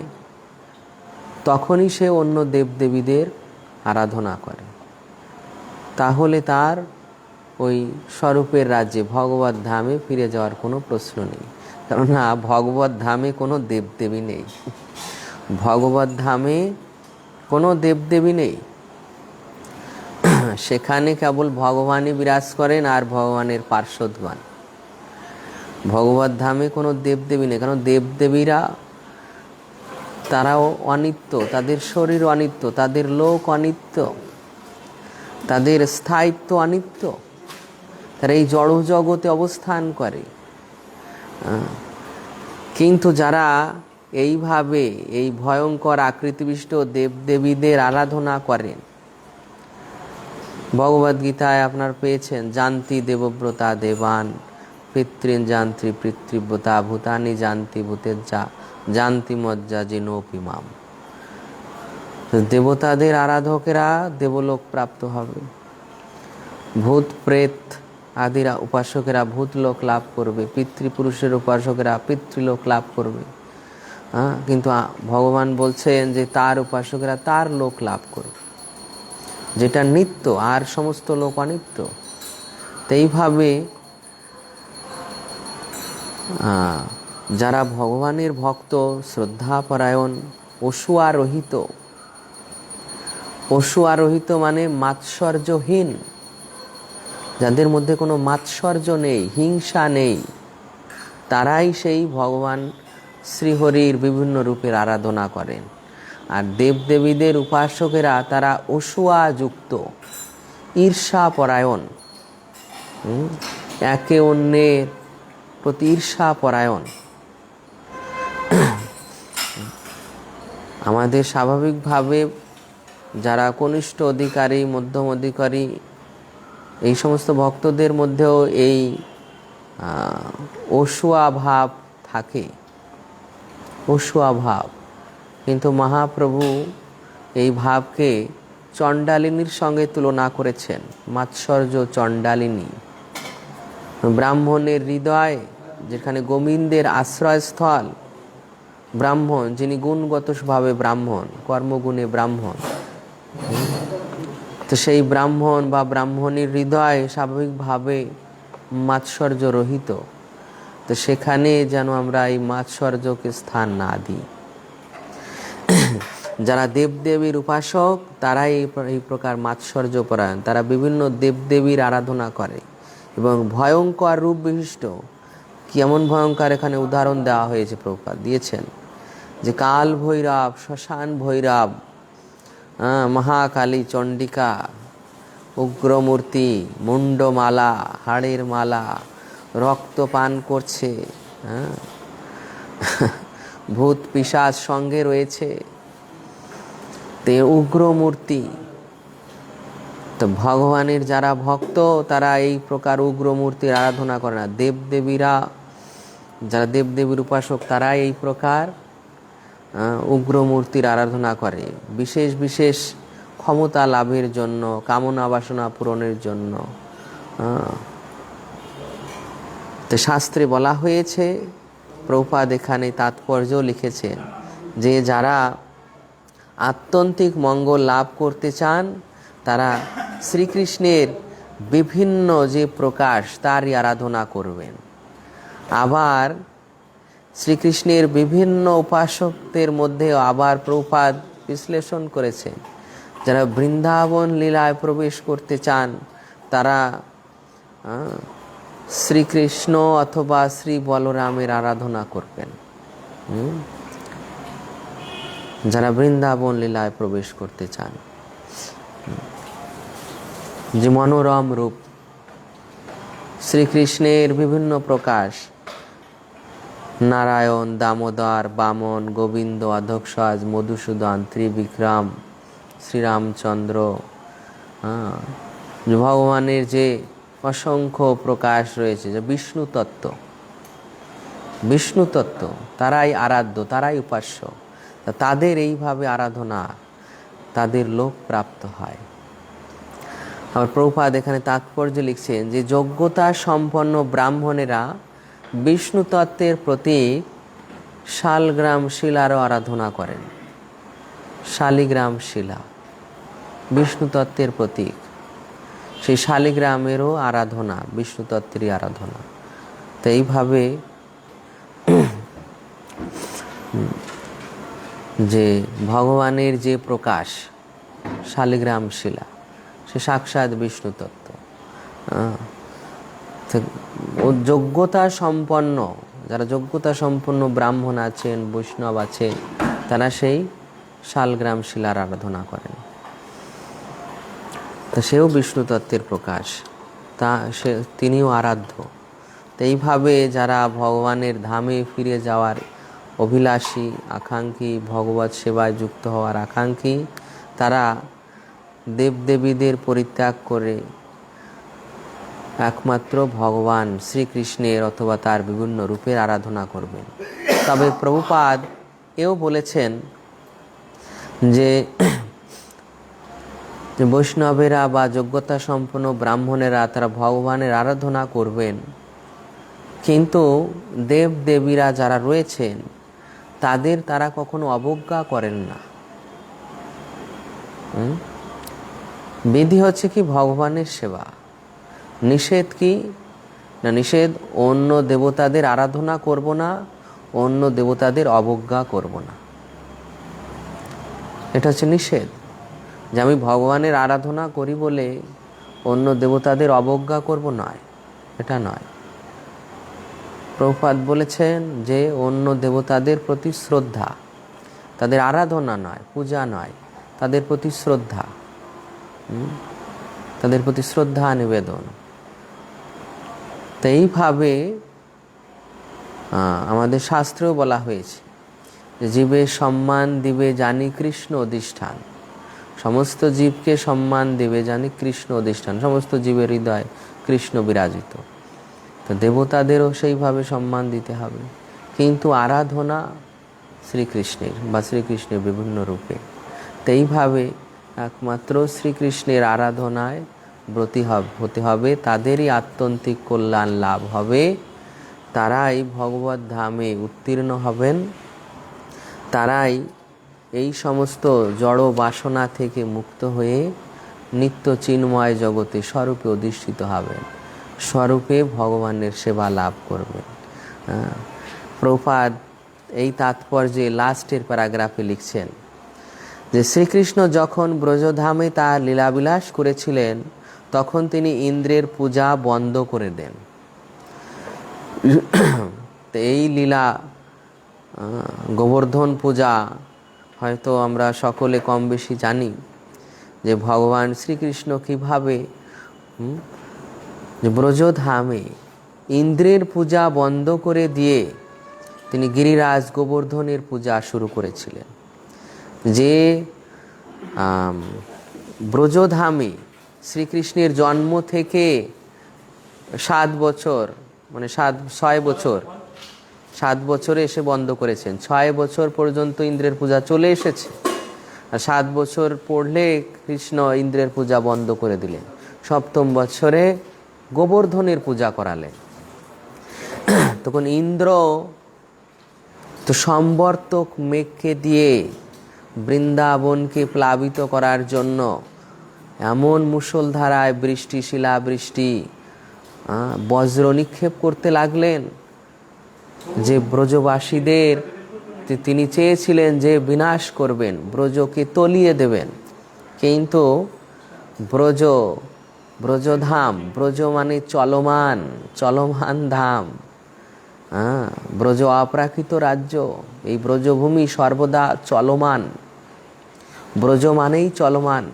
তখনই সে অন্য দেবদেবীদের আরাধনা করে, তাহলে তার ওই স্বরূপের রাজ্যে ভগবত ধামে ফিরে যাওয়ার কোনো প্রশ্ন নেই। কেননা ভগবত ধামে কোনো দেবদেবী নেই, ভগবত ধামে কোনো দেবদেবী নেই। সেখানে কেবল ভগবানই বিরাজ করেন আর ভগবানের পার্শ্বদগণ। ভগবত ধামে কোনো দেবদেবী নেই, কারণ দেবদেবীরা তারাও অনিত্য, তাদের শরীর অনিত্য, তাদের লোক অনিত্য, তাদের স্থায়িত্ব অনিত্য। তারা এই জড় জগতে অবস্থান করে। কিন্তু যারা এইভাবে এই ভয়ঙ্কর আকৃতিবিষ্ট দেবদেবীদের আরাধনা করেন, ভগবদ্গীতায় আপনার পেয়েছেন, জানতি দেবব্রতা দেবান পিতৃন জান্তি পিতৃব্রতা ভূতানি জানতি ভূতের যা জানতি মজ্জা জিনোপিমাম। দেবতাদের আরাধকেরা দেবলোক প্রাপ্ত হবে, ভূত প্রেত আদিরা উপাসকেরা ভূতলোক লাভ করবে, পিতৃপুরুষের উপাসকেরা পিতৃলোক লাভ করবে। কিন্তু ভগবান বলছেন যে তার উপাসকেরা তার লোক লাভ করবে, যেটা নিত্য, আর সমস্ত লোক অনিত্য। এইভাবে যারা ভগবানের ভক্ত, শ্রদ্ধাপরায়ণ, অসূয়ারোহিত, অসূয়ারোহিত মানে মাৎসর্যহীন, যাদের মধ্যে কোনো মাৎসর্য নেই, হিংসা নেই, তারাই সেই ভগবান শ্রীহরির বিভিন্ন রূপের আরাধনা করেন। আর দেবদেবীদের উপাসকেরা তারা অসূয়াযুক্ত, ঈর্ষাপরায়ণ, একে অন্যের প্রতি ঈর্ষাপরায়ণ। আমাদের স্বাভাবিকভাবে যারা কনিষ্ঠ অধিকারী, মধ্যম অধিকারী, এই সমস্ত ভক্তদের মধ্যেও এই অসূয়া ভাব থাকে, অসূয়া ভাব। কিন্তু মহাপ্রভু এই ভাবকে চণ্ডালিনীর সঙ্গে তুলনা করেছেন, মাৎসর্য চণ্ডালিনী। ব্রাহ্মণের হৃদয় যেখানে গোবিন্দের আশ্রয়স্থল, ব্রাহ্মণ, যিনি গুণগতভাবে ব্রাহ্মণ, কর্মগুণে ব্রাহ্মণ, তো সেই ব্রাহ্মণ বা ব্রাহ্মণীর হৃদয় স্বাভাবিকভাবে মাৎসর্য রহিত। তো সেখানে যেন আমরা এই মাৎসর্যকে স্থান না দিই। যারা দেবদেবীর উপাসক তারাই এই প্রকার মাৎসর্য পরায়ণ, তারা বিভিন্ন দেবদেবীর আরাধনা করে এবং ভয়ঙ্কর রূপ বিশিষ্ট। কেমন ভয়ঙ্কর এখানে উদাহরণ দেওয়া হয়েছে, প্রভুপাদ দিয়েছেন যে কাল ভৈরব, শ্মশান ভৈরব, মহাকালী, চণ্ডিকা, উগ্রমূর্তি, মুন্ডমালা, হাড়ের মালা, রক্ত পান করছে, ভূত পিশাচ সঙ্গে রয়েছে, তে উগ্রমূর্তি। তো ভগবানের যারা ভক্ত তারা এই প্রকার উগ্রমূর্তির আরাধনা করে না। দেবদেবীরা, যারা দেবদেবীর উপাসক তারা এই প্রকার উগ্রমূর্তির আরাধনা করে বিশেষ বিশেষ ক্ষমতা লাভের জন্য, কামনা বাসনা পূরণের জন্য। তো শাস্ত্রে বলা হয়েছে, প্রভুপাদ এখানে তাৎপর্য লিখেছেন যে যারা আত্যন্তিক মঙ্গল লাভ করতে চান তারা শ্রীকৃষ্ণের বিভিন্ন যে প্রকাশ তারই আরাধনা করবেন। আবার শ্রীকৃষ্ণের বিভিন্ন উপাসকদের মধ্যে আবার প্রভুপাদ বিশ্লেষণ করেছেন, যারা বৃন্দাবন লীলায় প্রবেশ করতে চান তারা শ্রীকৃষ্ণ অথবা শ্রী বলরামের আরাধনা করবেন। যারা বৃন্দাবন লীলায় প্রবেশ করতে চান, যে মনোরম রূপ শ্রীকৃষ্ণের বিভিন্ন প্রকাশ, নারায়ণ, দামোদর, বামন, গোবিন্দ, অধোক্ষজ, মধুসূদন, ত্রিবিক্রম, শ্রীরামচন্দ্র, ভগবানের যে অসংখ্য প্রকাশ রয়েছে, যে বিষ্ণু তত্ত্ব তারাই আরাধ্য, তারাই উপাস্য। তাদের এইভাবে আরাধনা তাদের লোক প্রাপ্ত হয়। আবার প্রভুপাদ এখানে তাৎপর্য লিখছেন যে যোগ্যতা সম্পন্ন ব্রাহ্মণেরা বিষ্ণু তত্ত্বের প্রতীক শালগ্রাম শিলারও আরাধনা করেন। শালিগ্রাম শিলা বিষ্ণু তত্ত্বের প্রতীক, সেই শালিগ্রামেরও আরাধনা বিষ্ণু তত্ত্বেরই আরাধনা। তো এইভাবে যে ভগবানের যে প্রকাশ শালিগ্রাম শিলা, সে সাক্ষাৎ বিষ্ণু তত্ত্ব। যোগ্যতা সম্পন্ন, যারা যোগ্যতা সম্পন্ন ব্রাহ্মণ আছেন, বৈষ্ণব আছেন, তারা সেই শালগ্রাম শিলার আরাধনা করেন। তো সেও বিষ্ণু তত্ত্বের প্রকাশ, তিনিও আরাধ্য। তো এইভাবে যারা ভগবানের ধামে ফিরে যাওয়ার অভিলাষী, আকাঙ্ক্ষী, ভগবত সেবায় যুক্ত হওয়ার আকাঙ্ক্ষী, তারা দেবদেবীদের পরিত্যাগ করে একমাত্র ভগবান শ্রীকৃষ্ণের অথবা তার বিভিন্ন রূপের আরাধনা করবেন। তবে প্রভুপাদ এও বলেছেন যে বৈষ্ণবেরা বা যোগ্যতা সম্পন্ন ব্রাহ্মণেরা তারা ভগবানের আরাধনা করবেন, কিন্তু দেবদেবীরা যারা রয়েছেন তাদের তারা কখনো অবজ্ঞা করেন না। বিধি হচ্ছে কি ভগবানের সেবা, নিষেধ কি না, নিষেধ অন্য দেবতাদের আরাধনা করব না, অন্য দেবতাদের অবজ্ঞা করব না। এটা হচ্ছে নিষেধ, যে আমি ভগবানের আরাধনা করি বলে অন্য দেবতাদের অবজ্ঞা করব, নয়, এটা নয়। প্রভুপাদ বলেছেন যে অন্য দেবতাদের প্রতি শ্রদ্ধা, তাদের আরাধনা নয়, পূজা নয়, তাদের প্রতি শ্রদ্ধা, তাদের প্রতি শ্রদ্ধা নিবেদন। তো এইভাবে আমাদের শাস্ত্রেও বলা হয়েছে যে জীবে সম্মান দিবে জানি কৃষ্ণ অধিষ্ঠান, সমস্ত জীবকে সম্মান দিবে জানি কৃষ্ণ অধিষ্ঠান, সমস্ত জীবের হৃদয় কৃষ্ণ বিরাজিত। তো দেবতাদেরও সেইভাবে সম্মান দিতে হবে, কিন্তু আরাধনা শ্রীকৃষ্ণের বা শ্রীকৃষ্ণের বিভিন্ন রূপে। তো এইভাবে একমাত্র শ্রীকৃষ্ণের আরাধনায় ব্রতী হতে হবে, তাদেরই আত্যন্তিক কল্যাণ লাভ হবে, তারাই ভগবত ধামে উত্তীর্ণ হবেন। তারাই এই সমস্ত জড় বাসনা থেকে মুক্ত হয়ে নিত্য চিন্ময় জগতে স্বরূপে অধিষ্ঠিত হবেন, স্বরূপে ভগবানের সেবা লাভ করবেন। প্রভুপাদ এই তাৎপর্যে লাস্টের প্যারাগ্রাফে লিখছেন যে শ্রীকৃষ্ণ যখন ব্রজধামে তার লীলাবিলাস করেছিলেন তখন তিনি ইন্দ্রের পূজা বন্ধ করে দেন। তো এই লীলা গোবর্ধন পূজা হয়তো আমরা সকলে কম বেশি জানি, যে ভগবান শ্রীকৃষ্ণ কীভাবে ব্রজধামে ইন্দ্রের পূজা বন্ধ করে দিয়ে তিনি গিরিরাজ গোবর্ধনের পূজা শুরু করেছিলেন। যে ব্রজধামে শ্রীকৃষ্ণের জন্ম থেকে 7 বছর মানে 7 বছরে এসে বন্ধ করেছেন। 6 বছর পর্যন্ত ইন্দ্রের পূজা চলে এসেছে, আর 7 বছর পড়লে কৃষ্ণ ইন্দ্রের পূজা বন্ধ করে দিলেন। 7ম বছরে গোবর্ধনের পূজা করালেন। তখন ইন্দ্র তো সম্বর্তক মেঘকে দিয়ে বৃন্দাবনকে প্লাবিত করার জন্য এমন মুষলধারায় বৃষ্টি, শিলাবৃষ্টি, বজ্র নিক্ষেপ করতে লাগলেন যে ব্রজবাসীদের তিনি চেয়েছিলেন যে বিনাশ করবেন, ব্রজকে তলিয়ে দেবেন। কিন্তু ব্রজধাম, ব্রজ মানে চলমান ধাম, ব্রজ অপ্রাকৃত রাজ্য। এই ব্রজভূমি সর্বদা চলমান, ব্রজ মানেই চলমান।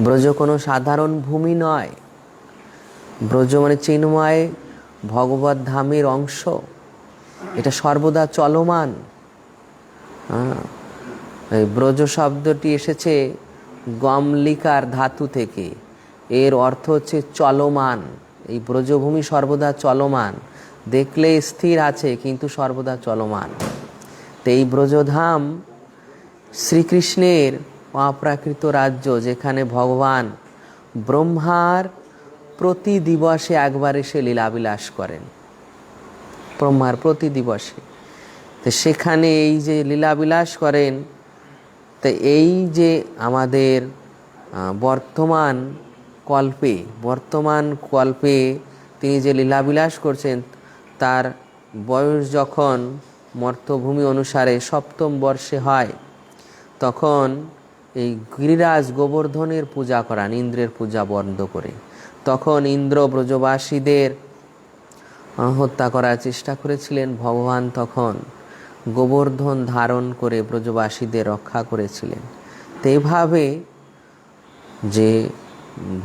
ব্রজ কোনো সাধারণ ভূমি নয়, ব্রজ মানে চিন্ময় ভগবত ধামের অংশ, এটা সর্বদা চলমান। এই ব্রজ শব্দটি এসেছে গমলিকার ধাতু থেকে, এর অর্থ হচ্ছে চলমান। এই ব্রজভূমি সর্বদা চলমান, দেখলে স্থির আছে কিন্তু সর্বদা চলমান। তো এই ব্রজধাম শ্রীকৃষ্ণের অপ্রাকৃত রাজ্য, যেখানে ভগবান ব্রহ্মার প্রতি দিবসে একবার এসে লীলাবিলাস করেন, ব্রহ্মার প্রতি দিবসে। তো সেখানে এই যে লীলাবিলাস করেন, তো এই যে আমাদের বর্তমান কল্পে তিনি যে লীলাবিলাস করছেন, তার বয়স যখন মর্ত্যভূমি অনুসারে 7ম বর্ষে হয়, তখন এই গিরিরাজ গোবর্ধনের পূজা করান ইন্দ্রের পূজা বন্ধ করে। তখন ইন্দ্র ব্রজবাসীদের হত্যা করার চেষ্টা করেছিলেন। ভগবান তখন গোবর্ধন ধারণ করে ব্রজবাসীদের রক্ষা করেছিলেন। তো এইভাবে যে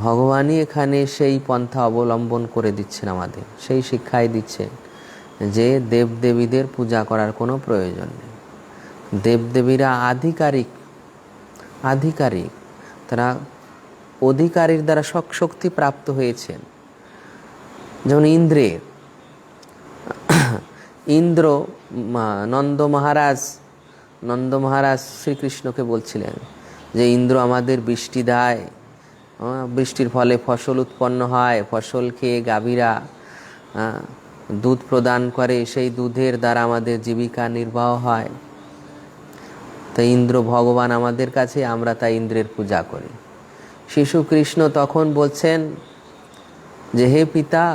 ভগবানই এখানে সেই পন্থা অবলম্বন করে দিচ্ছেন, আমাদের সেই শিক্ষাই দিচ্ছেন যে দেবদেবীদের পূজা করার কোনো প্রয়োজন নেই। দেবদেবীরা আধিকারিক, তারা অধিকারীর দ্বারা শক্তি প্রাপ্ত হয়েছেন। যেমন ইন্দ্র নন্দ মহারাজ শ্রীকৃষ্ণকে বলছিলেন যে ইন্দ্র আমাদের বৃষ্টি দেয়, বৃষ্টির ফলে ফসল উৎপন্ন হয়, ফসল খেয়ে গাভীরা দুধ প্রদান করে, সেই দুধের দ্বারা আমাদের জীবিকা নির্বাহ হয়। তাই ইন্দ্র ভগবান আমাদের কাছে, আমরা তাই ইন্দ্রের পূজা করি। শিশু কৃষ্ণ তখন বলছেন যে হে পিতা,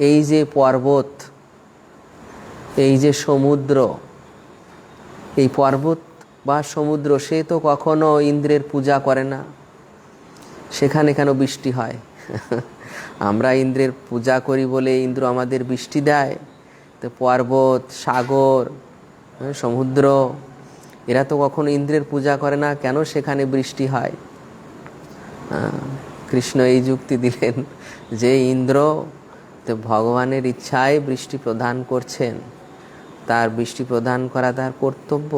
এই যে পর্বত, এই যে সমুদ্র, এই পর্বত বা সমুদ্র সে তো কখনো ইন্দ্রের পূজা করে না, সেখানে কেন বৃষ্টি হয়? আমরা ইন্দ্রের পূজা করি বলে ইন্দ্র আমাদের বৃষ্টি দেয়। তো পর্বত, সাগর, সমুদ্র এরা তো কখনো ইন্দ্রের পূজা করে না, কেন সেখানে বৃষ্টি হয়? কৃষ্ণ এই যুক্তি দিলেন যে ইন্দ্র তো ভগবানের ইচ্ছায় বৃষ্টি প্রদান করছেন, তার বৃষ্টি প্রদান করা তার কর্তব্য।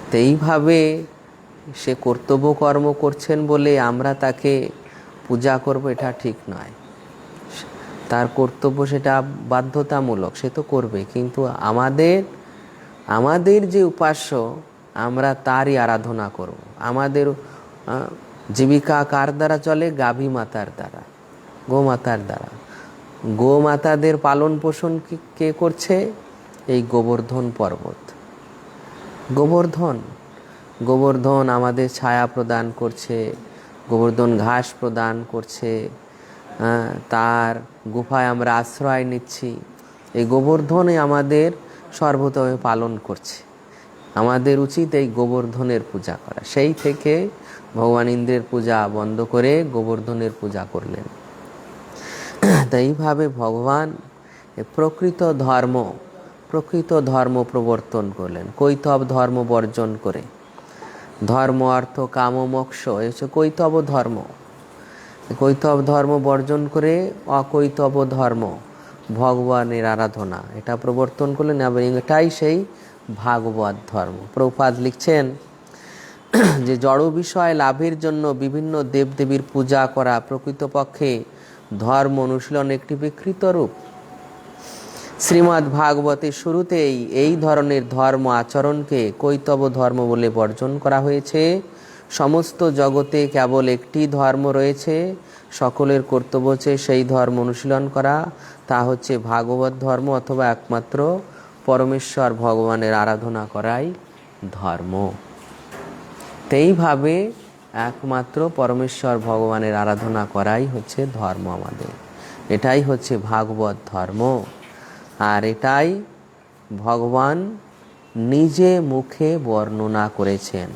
তো এইভাবে সে কর্তব্য কর্ম করছেন বলে আমরা তাকে পূজা করব, এটা ঠিক নয়। তার কর্তব্য, সেটা বাধ্যতামূলক, সে তো করবে। কিন্তু আমাদের যে উপাস্য, আমরা তারই আরাধনা করব। আমাদের জীবিকা কার দ্বারা চলে? গাভী মাতার দ্বারা, গোমাতার দ্বারা। গোমাতাদের পালন পোষণ কে করছে? এই গোবর্ধন পর্বত। গোবর্ধন গোবর্ধন আমাদের ছায়া প্রদান করছে, গোবর্ধন ঘাস প্রদান করছে, তার গুফায় আমরা আশ্রয় নিচ্ছি। এই গোবর্ধনই আমাদের সর্বতভাবে পালন করছে। আমাদের উচিত এই গোবর্ধনের পূজা করা। সেই থেকে ভগবান ইন্দ্রের পূজা বন্ধ করে গোবর্ধনের পূজা করলেন। তাই এইভাবে ভগবান প্রকৃত ধর্ম প্রবর্তন করলেন, কৈতব ধর্ম বর্জন করে। ধর্ম অর্থ কাম মোক্ষ হচ্ছে কৈতব ধর্ম। কৈতব ধর্ম বর্জন করে অকৈতব ধর্ম, ভগবানের আরাধনা, এটা প্রবর্তন করলেন। এবং এটাই সেই ভাগবত ধর্ম। প্রভুপাদ লিখছেন যে জড় বিষয় লাভের জন্য বিভিন্ন দেবদেবীর পূজা করা প্রকৃতপক্ষে ধর্ম অনুশীলন একটি বিকৃত রূপ। শ্রীমদ্ ভাগবতের শুরুতেই এই ধরনের ধর্ম আচরণকে কৈতব ধর্ম বলে বর্জন করা হয়েছে। সমস্ত জগতে কেবল একটি ধর্ম রয়েছে, সকলের কর্তব্য হচ্ছে সেই ধর্ম অনুশীলন করা। তা হচ্ছে ভাগবত ধর্ম, অথবা একমাত্র পরমেশ্বর ভগবানের আরাধনা করাই ধর্ম। এইভাবে একমাত্র পরমেশ্বর ভগবানের আরাধনা করাই হচ্ছে ধর্ম আমাদের। এটাই হচ্ছে ভাগবত ধর্ম। আর এটাই ভগবান নিজে মুখে বর্ণনা করেছেন।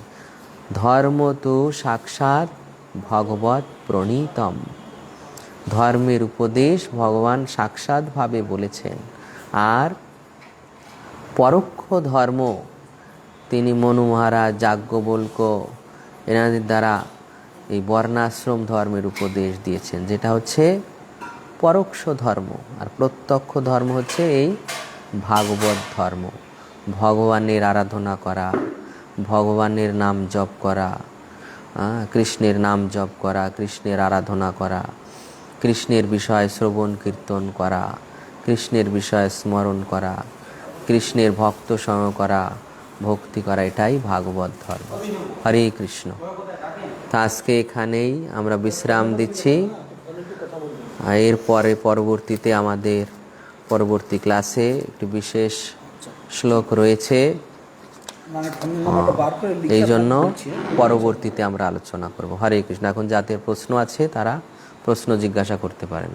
ধর্ম তো সাক্ষাৎ ভগবত প্রণীতম। ধর্মের উপদেশ ভগবান সাক্ষাৎভাবে বলেছেন। আর পরোক্ষ ধর্ম তিনি মনু মহারাজ, যাজ্ঞবল্ক্য এনাদের দ্বারা এই বর্ণাশ্রম ধর্মের উপদেশ দিয়েছেন, যেটা হচ্ছে পরোক্ষ ধর্ম। আর প্রত্যক্ষ ধর্ম হচ্ছে এই ভাগবত ধর্ম। ভগবানের আরাধনা করা, ভগবানের নাম জপ করা, কৃষ্ণের নাম জপ করা, কৃষ্ণের আরাধনা করা, কৃষ্ণের বিষয়ে শ্রবণ কীর্তন করা, কৃষ্ণের বিষয়ে স্মরণ করা, কৃষ্ণের ভক্ত সঙ্গ করা, ভক্তি করা, এটাই ভাগবত ধর্ম। হরে কৃষ্ণ। তা আজকে এখানেই আমরা বিশ্রাম দিচ্ছি। এরপরে পরবর্তীতে আমাদের পরবর্তী ক্লাসে একটি বিশেষ শ্লোক রয়েছে, এই জন্য পরবর্তীতে আমরা আলোচনা করব। হরে কৃষ্ণ। এখন যাদের প্রশ্ন আছে তারা প্রশ্ন জিজ্ঞাসা করতে পারেন।